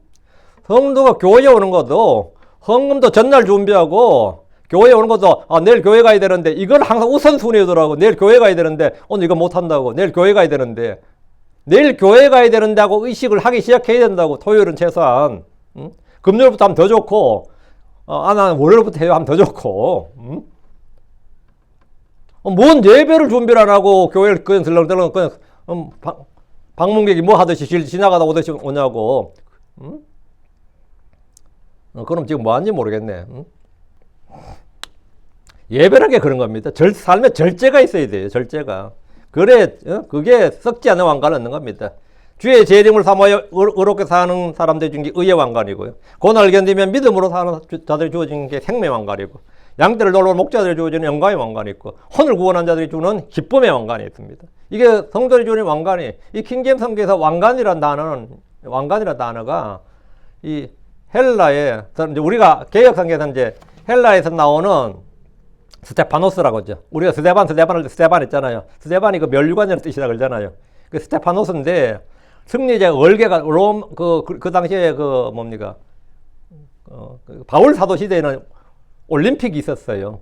성도가 교회에 오는 것도 헌금도 전날 준비하고 교회에 오는 것도 내일 교회 가야 되는데 이걸 항상 우선순위더라고. 내일 교회 가야 되는데 오늘 이거 못한다고. 내일 교회 가야 되는데 내일 교회 가야 된다고 의식을 하기 시작해야 된다고. 토요일은 최소한. 응? 금요일부터 하면 더 좋고 나는 월요일부터 해요 하면 더 좋고. 응? 뭔 예배를 준비를 안 하고 교회를 그냥 들렁들렁 그냥 방문객이 뭐 하듯이 지나가다 오듯이 오냐고. 응? 그럼 지금 뭐 하는지 모르겠네. 응? 예배라는 게 그런 겁니다. 삶에 절제가 있어야 돼요. 절제가. 그래, 그게 썩지 않는 왕관을 얻는 겁니다. 주의 재림을 삼아야 의롭게 사는 사람들 중에 의의 왕관이고요. 고난을 견디면 믿음으로 사는 자들이 주어진 게 생명의 왕관이고, 양떼를 돌보는 목자들이 주어지는 영광의 왕관이 있고, 혼을 구원한 자들이 주는 기쁨의 왕관이 있습니다. 이게 성도들이 주는 왕관이, 이 킹제임스 성경에서 왕관이라는 단어가 이 헬라에, 우리가 개역 성경에서 이제 헬라에서 나오는 스테파노스라고 하죠. 우리가 스테반 있잖아요. 스테반이 그 멸류관이라는 뜻이라 그러잖아요. 그 스테파노스인데, 승리자 월계가, 그 당시에 바울 사도 시대에는 올림픽이 있었어요.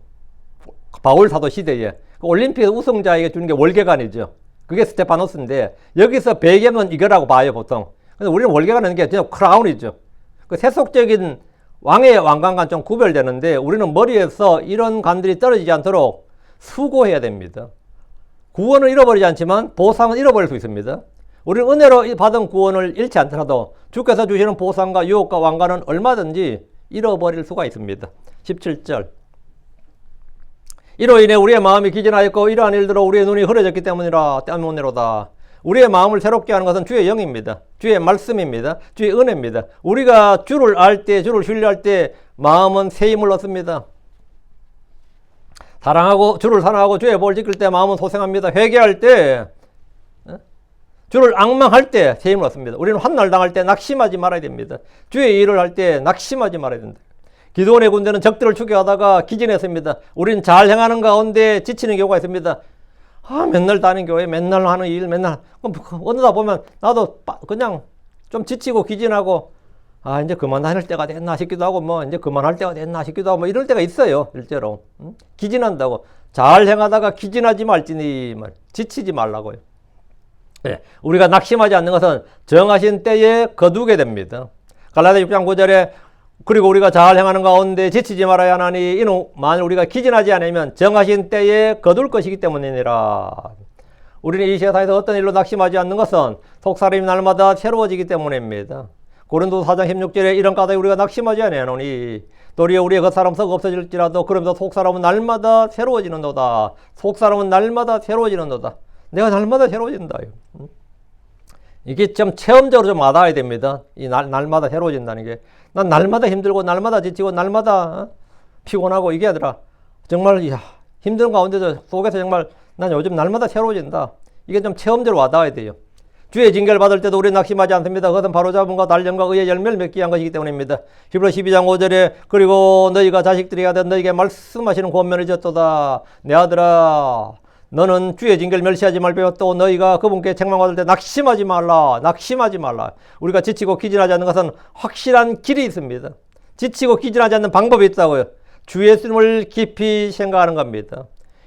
바울 사도 시대에. 그 올림픽 우승자에게 주는 게 월계관이죠. 그게 스테파노스인데, 여기서 배경은 이거라고 봐요, 보통. 근데 우리는 월계관은 게 그냥 크라운이죠. 그 세속적인 왕의 왕관과 좀 구별되는데 우리는 머리에서 이런 관들이 떨어지지 않도록 수고해야 됩니다. 구원을 잃어버리지 않지만 보상은 잃어버릴 수 있습니다. 우리는 은혜로 받은 구원을 잃지 않더라도 주께서 주시는 보상과 유혹과 왕관은 얼마든지 잃어버릴 수가 있습니다. 17절. 이로 인해 우리의 마음이 기진하였고 이러한 일들로 우리의 눈이 흐려졌기 때문이로다. 우리의 마음을 새롭게 하는 것은 주의 영입니다. 주의 말씀입니다. 주의 은혜입니다. 우리가 주를 알 때, 주를 신뢰할 때 마음은 새 힘을 얻습니다. 주를 사랑하고 주의 법을 지킬 때 마음은 소생합니다. 회개할 때, 주를 앙망할 때 새 힘을 얻습니다. 우리는 환난을 당할 때 낙심하지 말아야 됩니다. 주의 일을 할 때 낙심하지 말아야 된다. 기드온의 군대는 적들을 추격하다가 기진했습니다. 우리는 잘 행하는 가운데 지치는 경우가 있습니다. 맨날 다니는 교회, 맨날 하는 일, 맨날. 어느다 보면 나도 그냥 좀 지치고 기진하고, 이제 그만 다닐 때가 됐나 싶기도 하고, 이제 그만할 때가 됐나 싶기도 하고, 이럴 때가 있어요, 실제로. 기진한다고. 잘 행하다가 기진하지 말지니, 지치지 말라고요. 네, 우리가 낙심하지 않는 것은 정하신 때에 거두게 됩니다. 갈라디아 6장 9절에 그리고 우리가 잘 행하는 가운데 지치지 말아야 하나니 이는 만일 우리가 기진하지 않으면 정하신 때에 거둘 것이기 때문이니라. 우리는 이 세상에서 어떤 일로 낙심하지 않는 것은 속사람이 날마다 새로워지기 때문입니다. 고린도서 4장 16절에 이런 까닭에 우리가 낙심하지 아니하노니 도리어 우리의 겉사람 썩 없어질지라도 그러면서 속사람은 날마다 새로워지는도다. 속사람은 날마다 새로워지는도다. 내가 날마다 새로워진다. 이게 좀 체험적으로 좀 와닿아야 됩니다. 이 날마다 새로워진다는 게. 난 날마다 힘들고 날마다 지치고 날마다 피곤하고 이게 아니라 정말 힘든 가운데도 속에서 정말 난 요즘 날마다 새로워진다. 이게 좀 체험적으로 와닿아야 돼요. 주의 징계를 받을 때도 우리는 낙심하지 않습니다. 그것은 바로잡음과 단련과 의의 열매를 맺기 위한 것이기 때문입니다. 히브리 12장 5절에 그리고 너희가 자식들이 하든 너희에게 말씀하시는 권면을 졌도다. 내 아들아 너는 주의 징계를 멸시하지 말며 또 너희가 그분께 책망받을 때 낙심하지 말라. 우리가 지치고 기진하지 않는 것은 확실한 길이 있습니다. 지치고 기진하지 않는 방법이 있다고요. 주 예수님을 깊이 생각하는 겁니다.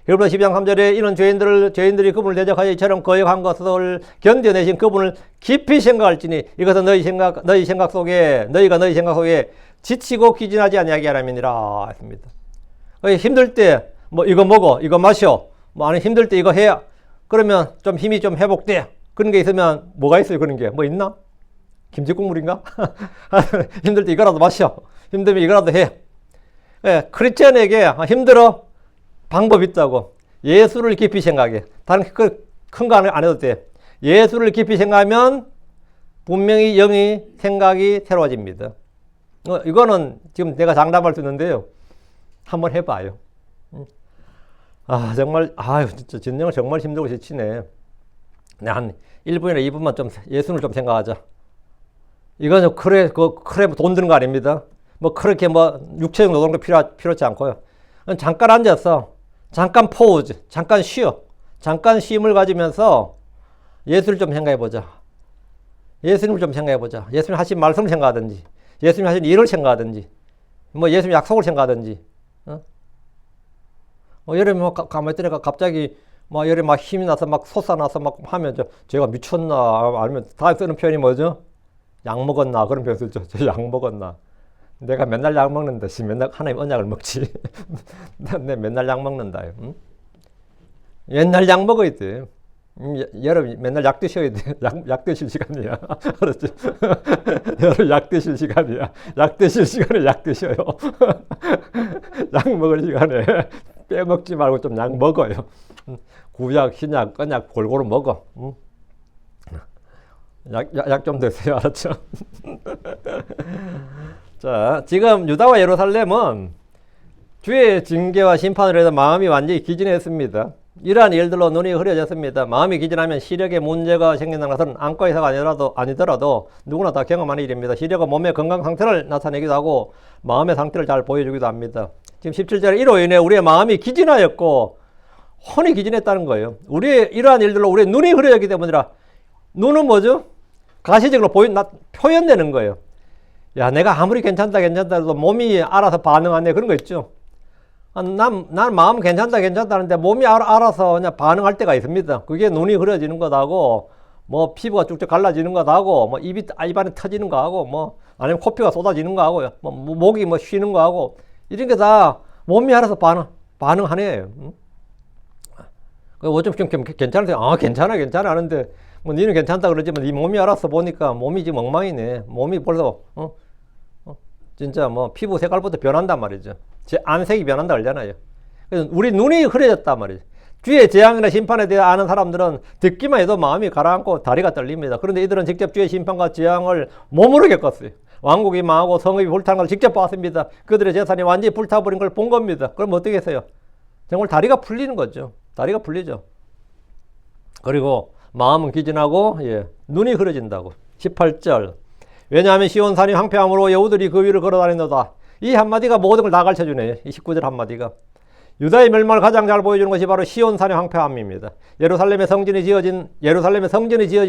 히브리서 12장 3절에 이는 죄인들이 그분을 대적하여 이처럼 거역한 것을 견뎌내신 그분을 깊이 생각할지니 이것은 너희가 너희 생각 속에 지치고 기진하지 아니하게 하람이니라 했습니다. 힘들 때 이거 먹어, 이거 마셔. 아니 힘들 때 이거 해야 그러면 좀 힘이 좀 회복돼. 그런 게 있으면 뭐가 있어요? 그런 게 뭐 있나? 김치국물인가? 힘들 때 이거라도 마셔. 힘들면 이거라도 해. 크리스천에게 힘들어 방법이 있다고. 예수를 깊이 생각해. 다른 큰 거 안 해도 돼. 예수를 깊이 생각하면 분명히 영이 생각이 새로워집니다. 이거는 지금 내가 장담할 수 있는데요. 한번 해봐요. 정말 진짜 진영을 정말 힘들고 지치네. 한 1분이나 2분만 좀 예수를 좀 생각하자. 이거는 그래 돈 드는 거 아닙니다. 뭐 그렇게 뭐 육체적 노동도 필요치 않고요. 잠깐 앉아서 잠깐 포즈, 잠깐 쉬어. 잠깐 쉼을 가지면서 예수를 좀 생각해보자. 예수님을 좀 생각해보자. 예수님 하신 말씀을 생각하든지, 예수님 하신 일을 생각하든지, 뭐 예수님 약속을 생각하든지. 여름에 뭐 가만히 있다가 갑자기 막 여름에 막 힘이 나서 막 솟아나서 막 하면 제가 미쳤나, 아니면 다 쓰는 표현이 뭐죠? 약 먹었나, 그런 표현 쓰죠. 저 약 먹었나. 내가 맨날 약 먹는다. 맨날 하나님 언약을 먹지. 내 맨날 약 먹는다. 응? 맨날 약 먹어야 돼. 여러분 맨날 약 드셔야 돼. 약 드실 시간이야. 알았죠? 여러분 약 드실 시간이야. 약 드실 시간에 약 드셔요. 약 먹을 시간에 빼먹지 말고 좀 약 먹어요. 구약, 신약, 언약 골고루 먹어. 약 좀 드세요. 알았죠? 자, 지금 유다와 예루살렘은 주의 징계와 심판을 해서 마음이 완전히 기진했습니다. 이러한 일들로 눈이 흐려졌습니다. 마음이 기진하면 시력에 문제가 생긴다는 것은 안과 의사가 아니더라도 누구나 다 경험하는 일입니다. 시력은 몸의 건강 상태를 나타내기도 하고 마음의 상태를 잘 보여주기도 합니다. 지금 17절에 이로 인해 우리의 마음이 기진하였고 혼이 기진했다는 거예요. 우리의 이러한 일들로 우리의 눈이 흐려졌기 때문이라. 눈은 뭐죠? 가시적으로 표현되는 거예요. 야, 내가 아무리 괜찮다 해도 몸이 알아서 반응하네. 그런 거 있죠. 난 마음 괜찮다 하는데 몸이 알아서 그냥 반응할 때가 있습니다. 그게 눈이 흐려지는 것하고, 뭐 피부가 쭉쭉 갈라지는 것하고, 뭐 입안에 터지는 거하고, 뭐 아니면 코피가 쏟아지는 거하고, 뭐 목이 뭐 쉬는 거하고, 이런 게 다 몸이 알아서 반응하네. 좀 괜찮으세요? 괜찮아 하는데, 뭐 니는 괜찮다 그러지만 네 몸이 알아서 보니까 몸이 지금 엉망이네. 몸이 벌써 진짜 뭐 피부 색깔부터 변한단 말이죠. 제 안색이 변한다 그러잖아요. 그래서 우리 눈이 흐려졌단 말이죠. 주의 재앙이나 심판에 대해 아는 사람들은 듣기만 해도 마음이 가라앉고 다리가 떨립니다. 그런데 이들은 직접 주의 심판과 재앙을 몸으로 겪었어요. 왕국이 망하고 성읍이 불타는 걸 직접 봤습니다. 그들의 재산이 완전히 불타버린 걸 본 겁니다. 그럼 어떻게 했어요? 정말 다리가 풀리는 거죠. 다리가 풀리죠. 그리고 마음은 기진하고 눈이 흐려진다고. 18절. 왜냐하면 시온산이 황폐함으로 여우들이 그 위를 걸어다니노다. 이 한마디가 모든 걸 다 가르쳐주네요. 이 19절 한마디가. 유다의 멸망을 가장 잘 보여주는 것이 바로 시온산의 황폐함입니다. 예루살렘의 성전이 지어진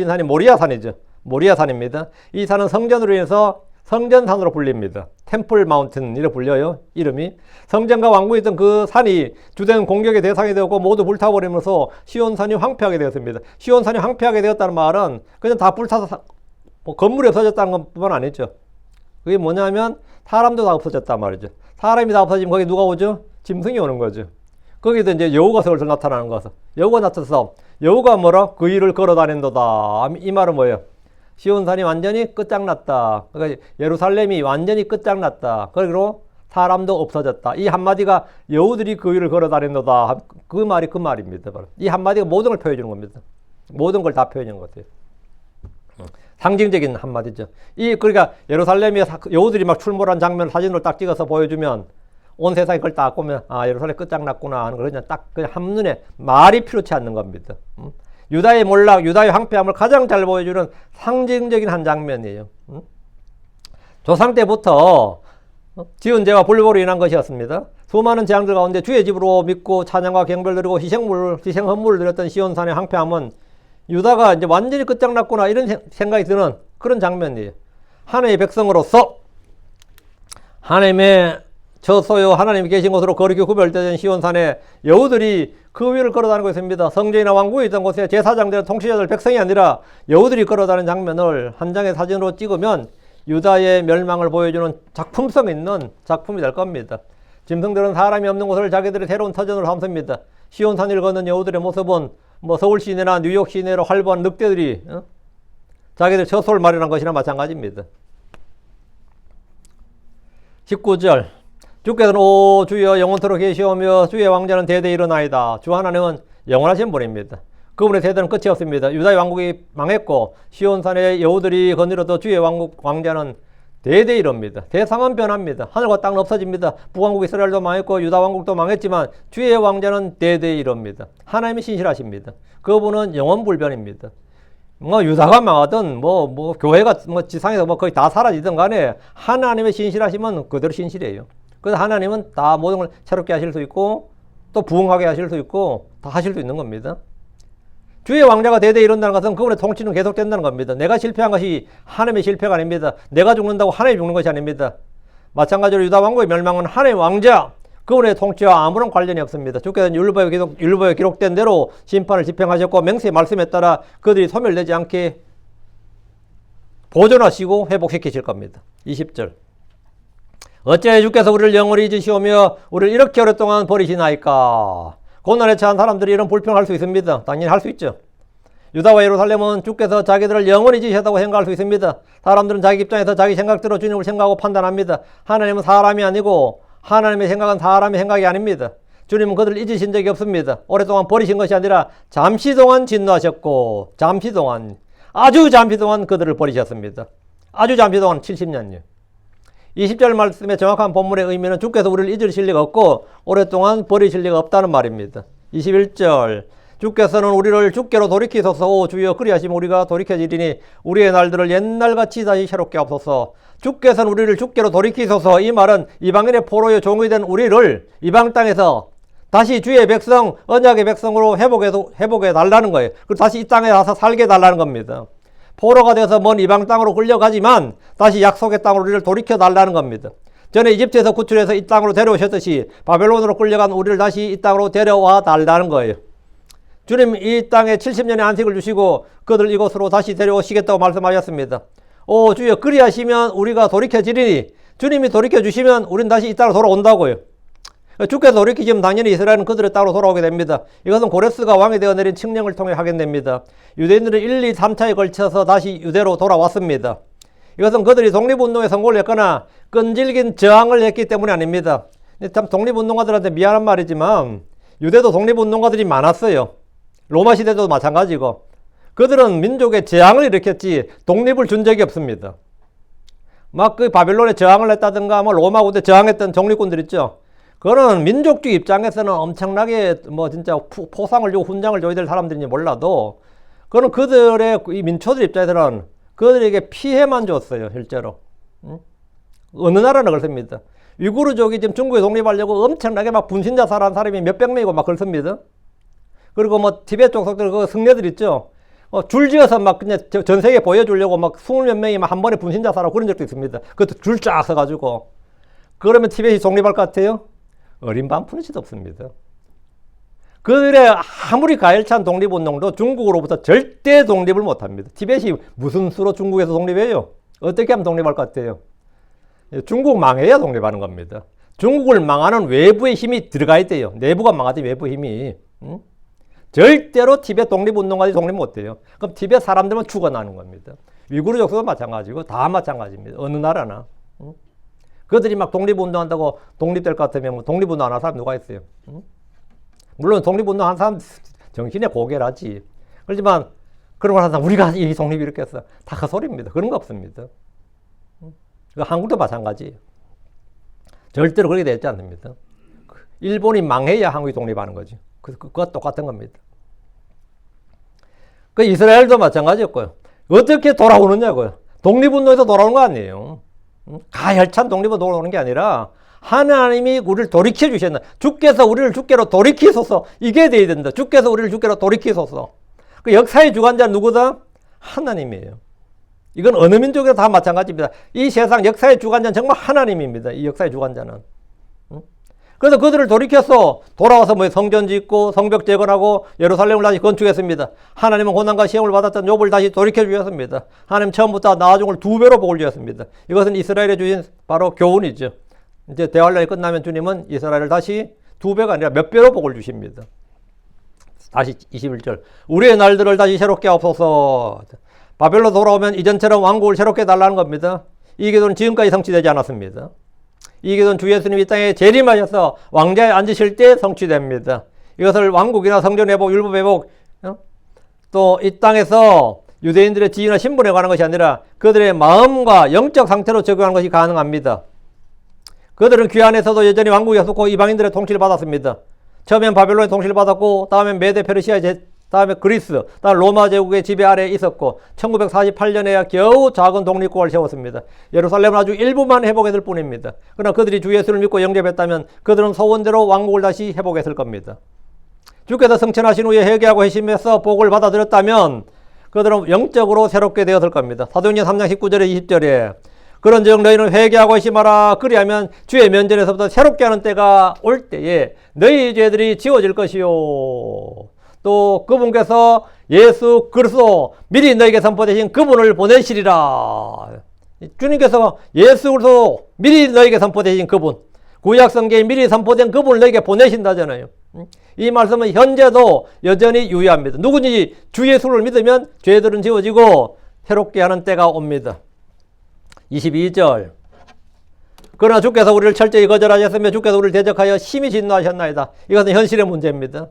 산이 모리아산이죠. 모리아산입니다. 이 산은 성전으로 인해서 성전산으로 불립니다. 템플 마운틴이라고 불려요. 이름이. 성전과 왕궁이 있던 그 산이 주된 공격의 대상이 되었고 모두 불타버리면서 시온산이 황폐하게 되었습니다. 시온산이 황폐하게 되었다는 말은 그냥 다 불타서 건물이 없어졌다는 것뿐만 아니죠. 그게 뭐냐면 사람도 다 없어졌단 말이죠. 사람이 다 없어지면 거기 누가 오죠? 짐승이 오는 거죠. 거기도 이제 여우가 슬슬 나타나는 거죠. 여우가 나타나서 여우가 뭐라? 그 일을 걸어다닌도다. 이 말은 뭐예요? 시온산이 완전히 끝장났다. 그러니까 예루살렘이 완전히 끝장났다. 그리고 사람도 없어졌다. 이 한마디가 여우들이 그 위를 걸어다닌도다. 그 말이 그 말입니다. 바로. 이 한마디가 모든 걸 표현해 주는 겁니다. 모든 걸 다 표현해 주는 것 같아요. 상징적인 한마디죠. 그러니까 예루살렘에 여우들이 막 출몰한 장면을 사진으로 딱 찍어서 보여주면 온 세상이 그걸 딱 보면 예루살렘 끝장났구나 하는 걸 그냥 한눈에 말이 필요치 않는 겁니다. 유다의 몰락, 유다의 황폐함을 가장 잘 보여주는 상징적인 한 장면이에요. 조상 때부터 지은 죄와 불법으로 인한 것이었습니다. 수많은 재앙들 가운데 주의 집으로 믿고 찬양과 경배를 드리고 희생 헌물을 드렸던 시온산의 황폐함은 유다가 이제 완전히 끝장났구나 이런 생각이 드는 그런 장면이에요. 하나님의 백성으로서 하나님의 저소요 하나님이 계신 곳으로 거룩히 구별되는 시온산에 여우들이 그 위를 걸어다니고 있습니다. 성전이나 왕궁이 있던 곳에 제사장들, 통치자들, 백성이 아니라 여우들이 걸어다니는 장면을 한 장의 사진으로 찍으면 유다의 멸망을 보여주는 작품성 있는 작품이 될 겁니다. 짐승들은 사람이 없는 곳을 자기들의 새로운 터전으로 삼습니다. 시온산을 걷는 여우들의 모습은 뭐 서울 시내나 뉴욕 시내로 활보한 늑대들이 자기들 처소를 마련한 것이나 마찬가지입니다. 19절. 주께서는 오 주여 영원토록 계시오며 주의 왕자는 대대 일어나이다. 주 하나님은 영원하신 분입니다. 그분의 세대는 끝이 없습니다. 유다의 왕국이 망했고 시온산의 여우들이 거느려도 주의 왕자는 대대 이럽니다. 세상은 변합니다. 하늘과 땅은 없어집니다. 북왕국 이스라엘도 망했고 유다 왕국도 망했지만 주의 왕자는 대대 이럽니다. 하나님이 신실하십니다. 그분은 영원불변입니다. 뭐 유다가 망하든 뭐 교회가 뭐 지상에서 뭐 거의 다 사라지든 간에 하나님의 신실하시면 그대로 신실해요. 그래서 하나님은 다 모든 걸 새롭게 하실 수 있고 또 부흥하게 하실 수 있고 다 하실 수 있는 겁니다. 주의 왕자가 대대 이룬다는 것은 그분의 통치는 계속된다는 겁니다. 내가 실패한 것이 하나님의 실패가 아닙니다. 내가 죽는다고 하나님이 죽는 것이 아닙니다. 마찬가지로 유다 왕국의 멸망은 하나님의 왕자, 그분의 통치와 아무런 관련이 없습니다. 주께서는 율법에 기록된 대로 심판을 집행하셨고 맹세의 말씀에 따라 그들이 소멸되지 않게 보존하시고 회복시키실 겁니다. 20절. 어찌하여 주께서 우리를 영원히 잊으시오며 우리를 이렇게 오랫동안 버리시나이까. 고난에 처한 사람들이 이런 불평할 수 있습니다. 당연히 할 수 있죠. 유다와 예루살렘은 주께서 자기들을 영원히 지으셨다고 생각할 수 있습니다. 사람들은 자기 입장에서 자기 생각대로 주님을 생각하고 판단합니다. 하나님은 사람이 아니고 하나님의 생각은 사람의 생각이 아닙니다. 주님은 그들을 잊으신 적이 없습니다. 오랫동안 버리신 것이 아니라 잠시 동안 진노하셨고 아주 잠시 동안 그들을 버리셨습니다. 아주 잠시 동안 70년이요. 20절 말씀의 정확한 본문의 의미는 주께서 우리를 잊으실 리가 없고 오랫동안 버리실 리가 없다는 말입니다. 21절 주께서는 우리를 주께로 돌이키소서. 오 주여 그리하시면 우리가 돌이켜지리니 우리의 날들을 옛날같이 다시 새롭게 하옵소서. 주께서는 우리를 주께로 돌이키소서. 이 말은 이방인의 포로의 종이 된 우리를 이방 땅에서 다시 주의 백성, 언약의 백성으로 회복해 달라는 거예요. 그리고 다시 이 땅에 와서 살게 달라는 겁니다. 포로가 돼서 먼 이방 땅으로 끌려가지만 다시 약속의 땅으로 우리를 돌이켜 달라는 겁니다. 전에 이집트에서 구출해서 이 땅으로 데려오셨듯이 바벨론으로 끌려간 우리를 다시 이 땅으로 데려와 달라는 거예요. 주님 이 땅에 70년의 안식을 주시고 그들 이곳으로 다시 데려오시겠다고 말씀하셨습니다. 오 주여 그리하시면 우리가 돌이켜지리니 주님이 돌이켜주시면 우리는 다시 이 땅으로 돌아온다고요. 주께서 돌이키시면 당연히 이스라엘은 그들의 땅으로 돌아오게 됩니다. 이것은 고레스가 왕이 되어 내린 칙령을 통해 하게 됩니다. 유대인들은 1, 2, 3차에 걸쳐서 다시 유대로 돌아왔습니다. 이것은 그들이 독립운동에 성공을 했거나 끈질긴 저항을 했기 때문이 아닙니다. 참 독립운동가들한테 미안한 말이지만 유대도 독립운동가들이 많았어요. 로마 시대도 마찬가지고 그들은 민족의 저항을 일으켰지 독립을 준 적이 없습니다. 막 그 바벨론에 저항을 했다든가 뭐 로마 군대 저항했던 독립군들 있죠. 그거는 민족주의 입장에서는 엄청나게 뭐 진짜 포상을 주고 훈장을 줘야 될 사람들인지 몰라도 그거는 그들의 이 민초들 입장에서는 그들에게 피해만 줬어요. 실제로. 어느 나라는 그렇습니다. 위구르족이 지금 중국에 독립하려고 엄청나게 막 분신자살한 사람이 몇백 명이고 막 그렇습니다. 그리고 뭐 티베트 족속들 그 승려들 있죠. 줄지어서 막 그냥 전 세계에 보여주려고 막 20몇 명이 막 한 번에 분신자살하고 그런 적도 있습니다. 그것도 줄 쫙 서가지고. 그러면 티베트이 독립할 것 같아요? 어린 반푼이도 없습니다. 그들의 아무리 가열찬 독립운동도 중국으로부터 절대 독립을 못합니다. 티벳이 무슨 수로 중국에서 독립해요? 어떻게 하면 독립할 것 같아요? 중국 망해야 독립하는 겁니다. 중국을 망하는 외부의 힘이 들어가야 돼요. 내부가 망하지 외부 힘이. 절대로 티벳 독립운동까지 독립 못해요. 그럼 티벳 사람들만 죽어나는 겁니다. 위구르 족속도 마찬가지고 다 마찬가지입니다. 어느 나라나. 그들이 막 독립운동한다고 독립될 것 같으면 뭐 독립운동 안 하는 사람 누가 있어요? 물론 독립운동 하는 사람 정신에 고결하지. 그렇지만 그런 걸 하는 사람 우리가 이 독립 이렇게 했어. 다 그 소리입니다. 그런 거 없습니다. 한국도 마찬가지예요. 절대로 그렇게 되지 않습니다. 일본이 망해야 한국이 독립하는 거지. 그거 똑같은 겁니다. 그 이스라엘도 마찬가지였고요. 어떻게 돌아오느냐고요. 독립운동에서 돌아오는 거 아니에요. 가열찬 독립으로 돌아오는 게 아니라 하나님이 우리를 돌이켜 주셨나. 주께서 우리를 주께로 돌이키소서. 이게 돼야 된다. 주께서 우리를 주께로 돌이키소서. 그 역사의 주관자는 누구다? 하나님이에요. 이건 어느 민족이나 다 마찬가지입니다. 이 세상 역사의 주관자는 정말 하나님입니다. 이 역사의 주관자는. 그래서 그들을 돌이켜서 돌아와서 뭐 성전 짓고 성벽 재건하고 예루살렘을 다시 건축했습니다. 하나님은 고난과 시험을 받았던 욥을 다시 돌이켜 주셨습니다. 하나님 처음부터 나중을 2배로 복을 주셨습니다. 이것은 이스라엘에 주신 바로 교훈이죠. 이제 대환란이 끝나면 주님은 이스라엘을 다시 2배가 아니라 몇 배로 복을 주십니다. 다시 21절. 우리의 날들을 다시 새롭게 하옵소서. 바벨로 돌아오면 이전처럼 왕국을 새롭게 해달라는 겁니다. 이 기도는 지금까지 성취되지 않았습니다. 이 기도는 주 예수님이 이 땅에 재림하셔서 왕자에 앉으실 때 성취됩니다. 이것을 왕국이나 성전 회복, 율법 회복, 또 이 땅에서 유대인들의 지위나 신분에 관한 것이 아니라 그들의 마음과 영적 상태로 적용하는 것이 가능합니다. 그들은 귀환에서도 여전히 왕국에 속고 이방인들의 통치를 받았습니다. 처음엔 바벨론의 통치를 받았고 다음엔 메데 페르시아 다음에 그리스, 다음 로마 제국의 지배 아래에 있었고 1948년에야 겨우 작은 독립국을 세웠습니다. 예루살렘은 아주 일부만 회복했을 뿐입니다. 그러나 그들이 주 예수를 믿고 영접했다면 그들은 소원대로 왕국을 다시 회복했을 겁니다. 주께서 승천하신 후에 회개하고 회심해서 복을 받아들였다면 그들은 영적으로 새롭게 되었을 겁니다. 사도행전 3장 19절에 20절에 그런즉 너희는 회개하고 회심하라. 그리하면 주의 면전에서부터 새롭게 하는 때가 올 때에 너희 죄들이 지워질 것이요. 또 그분께서 예수 그리스도 미리 너희에게 선포되신 그분을 보내시리라. 주님께서 예수 그리스도 미리 너희에게 선포되신 그분, 구약 성경에 미리 선포된 그분을 너희에게 보내신다잖아요. 이 말씀은 현재도 여전히 유효합니다. 누구든지 주 예수를 믿으면 죄들은 지워지고 새롭게 하는 때가 옵니다. 22절 그러나 주께서 우리를 철저히 거절하셨으며 주께서 우리를 대적하여 심히 진노하셨나이다. 이것은 현실의 문제입니다.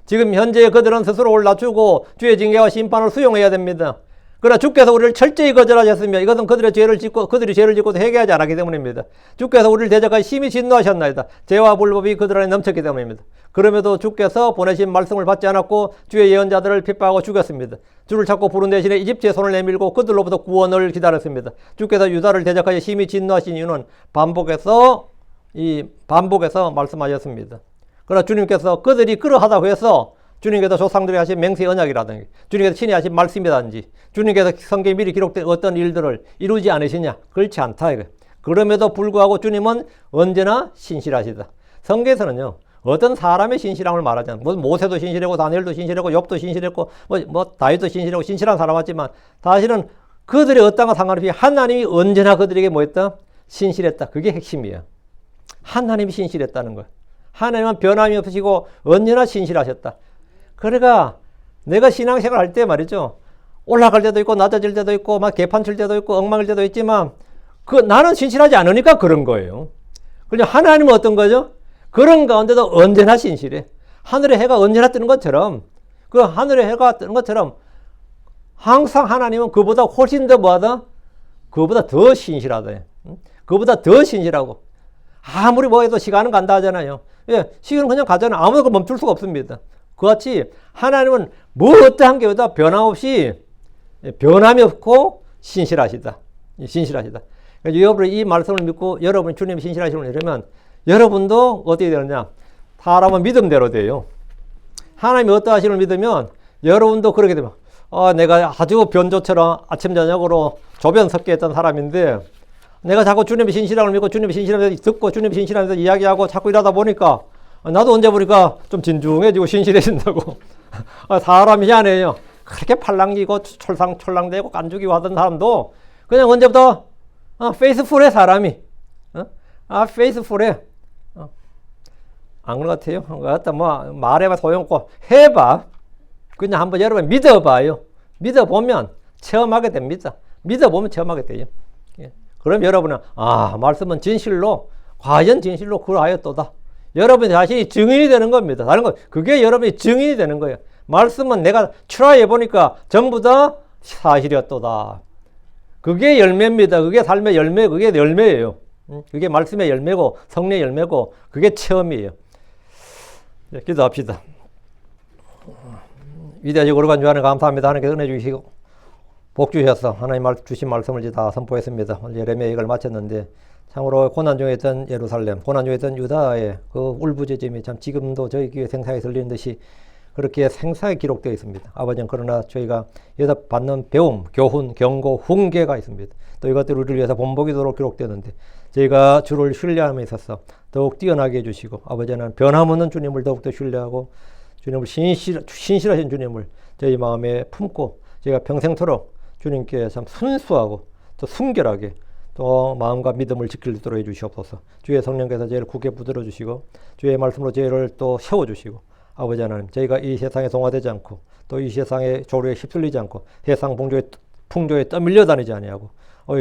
지금 현재 그들은 스스로를 낮추고 주의 징계와 심판을 수용해야 됩니다. 그러나 주께서 우리를 철저히 거절하셨으며 이것은 그들이 죄를 짓고도 회개하지 않았기 때문입니다. 주께서 우리를 대적하여 심히 진노하셨나이다. 죄와 불법이 그들 안에 넘쳤기 때문입니다. 그럼에도 주께서 보내신 말씀을 받지 않았고 주의 예언자들을 핍박하고 죽였습니다. 주를 찾고 부른 대신에 이집트의 손을 내밀고 그들로부터 구원을 기다렸습니다. 주께서 유다를 대적하여 심히 진노하신 이유는 반복해서 말씀하셨습니다. 그러나 주님께서 그들이 그러하다고 해서 주님께서 조상들이 하신 맹세 언약이라든지 주님께서 친히 하신 말씀이라든지 주님께서 성경에 미리 기록된 어떤 일들을 이루지 않으시냐? 그렇지 않다 이거예요. 그럼에도 불구하고 주님은 언제나 신실하시다. 성경에서는요 어떤 사람의 신실함을 말하잖아요. 뭐 모세도 신실했고 다니엘도 신실했고 욥도 신실했고 다윗도 신실했고 신실한 사람 같지만 사실은 그들의 어떤가 상관없이 하나님이 언제나 그들에게 뭐했다? 신실했다. 그게 핵심이에요. 하나님이 신실했다는 거예요. 하나님은 변함이 없으시고 언제나 신실하셨다. 그러니까 내가 신앙생활 할 때 말이죠. 올라갈 때도 있고 낮아질 때도 있고 막 개판 칠 때도 있고 엉망일 때도 있지만 나는 신실하지 않으니까 그런 거예요. 그냥 하나님은 어떤 거죠? 그런 가운데도 언제나 신실해. 하늘의 해가 언제나 뜨는 것처럼 그 하늘의 해가 뜨는 것처럼 항상 하나님은 그보다 훨씬 더 뭐하다? 그보다 더 신실하다. 그보다 더 신실하고 아무리 뭐 해도 시간은 간다 하잖아요. 예, 시간은 그냥 가잖아요. 아무도 멈출 수가 없습니다. 그같이 하나님은 뭐 어떠한 게보다 변함없이 변함이 없고 신실하시다. 신실하시다. 여러분 이 말씀을 믿고 여러분이 주님이 신실하시는 이러면 여러분도 어떻게 되느냐? 사람은 믿음대로 돼요. 하나님이 어떠하시는 믿으면 여러분도 그렇게 되면 내가 아주 변조처럼 아침 저녁으로 조변 섞여 있던 사람인데 내가 자꾸 주님의 신실함을 믿고 주님의 신실함을 듣고 주님의 신실함에서 이야기하고 자꾸 이러다 보니까 나도 언제 보니까 좀 진중해지고 신실해진다고. 사람이 희한해요. 그렇게 팔랑기고 촐랑대고 깐죽이고 하던 사람도 그냥 언제부터 페이스풀해 사람이. 페이스풀해. 안 그런 것 같아요? 갖다 뭐 말해봐 소용없고 해봐. 그냥 한번 여러분 믿어봐요. 믿어보면 체험하게 됩니다. 믿어보면 체험하게 돼요. 그럼 여러분은 말씀은 진실로 과연 진실로 그러하였도다. 여러분이 다시 증인이 되는 겁니다. 다른 거 그게 여러분이 증인이 되는 거예요. 말씀은 내가 트라이 해보니까 전부 다 사실이었도다. 그게 열매입니다. 그게 삶의 열매, 그게 열매예요. 그게 말씀의 열매고 성령의 열매고 그게 체험이에요. 네, 기도합시다. 위대하시고 거룩한 주 하나님 감사합니다. 하나님께서 은혜 주시고 복 주셔서 하나님 주신 말씀을 이제 다 선포했습니다. 오늘 예레미야 이걸 마쳤는데 참으로 고난 중에 있던 예루살렘, 고난 중에 있던 유다의 그 울부짖음이 참 지금도 저희 귀에 생생하게 들리는 듯이 그렇게 생생하게 기록되어 있습니다. 아버지는 그러나 저희가 여기서 받는 배움, 교훈, 경고, 훈계가 있습니다. 또 이것들을 우리를 위해서 본보기도록 기록되는데 저희가 주를 신뢰함에 있어서 더욱 뛰어나게 해주시고 아버지는 변함없는 주님을 더욱더 신뢰하고 주님을 신실하신 주님을 저희 마음에 품고 저희가 평생토록 주님께 참 순수하고 또 순결하게 또 마음과 믿음을 지킬 수 있도록 해주시옵소서. 주의 성령께서 저희를 굳게 붙들어 주시고 주의 말씀으로 저희를 또 세워주시고 아버지 하나님 저희가 이 세상에 동화되지 않고 또 이 세상의 조류에 휩쓸리지 않고 세상 풍조에 떠밀려 다니지 아니하고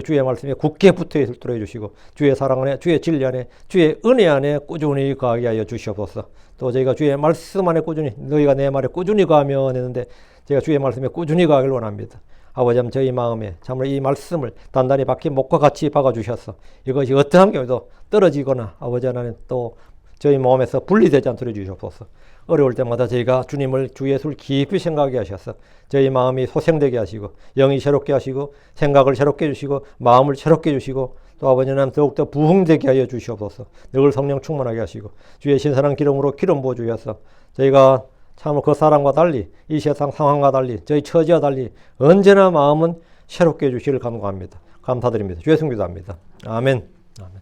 주의 말씀에 굳게 붙어 있도록 해주시고 주의 사랑 안에 주의 진리 안에 주의 은혜 안에 꾸준히 거하게 하여 주시옵소서. 또 저희가 주의 말씀 안에 꾸준히 너희가 내 말에 꾸준히 거하면 했는데 제가 주의 말씀에 꾸준히 가길 원합니다. 아버지 하나님 저희 마음에 참으로 이 말씀을 단단히 박힌 목과 같이 박아주셔서 이것이 어떠한 경우도 떨어지거나 아버지 하나님 또 저희 마음에서 분리되지 않도록 해주시옵소서. 어려울 때마다 저희가 주님을 주 예수를 깊이 생각하게 하셔서 저희 마음이 소생되게 하시고 영이 새롭게 하시고 생각을 새롭게 해주시고 마음을 새롭게 해주시고 또 아버지 하나님 더욱더 부흥되게 하여 주시옵소서. 늘 성령 충만하게 하시고 주의 신선한 기름으로 기름 부어 주셔서 저희가 참으로 그 사람과 달리 이 세상 상황과 달리 저희 처지와 달리 언제나 마음은 새롭게 해주시기를 간구합니다. 감사드립니다. 주의 승 기도합니다. 아멘. 아멘.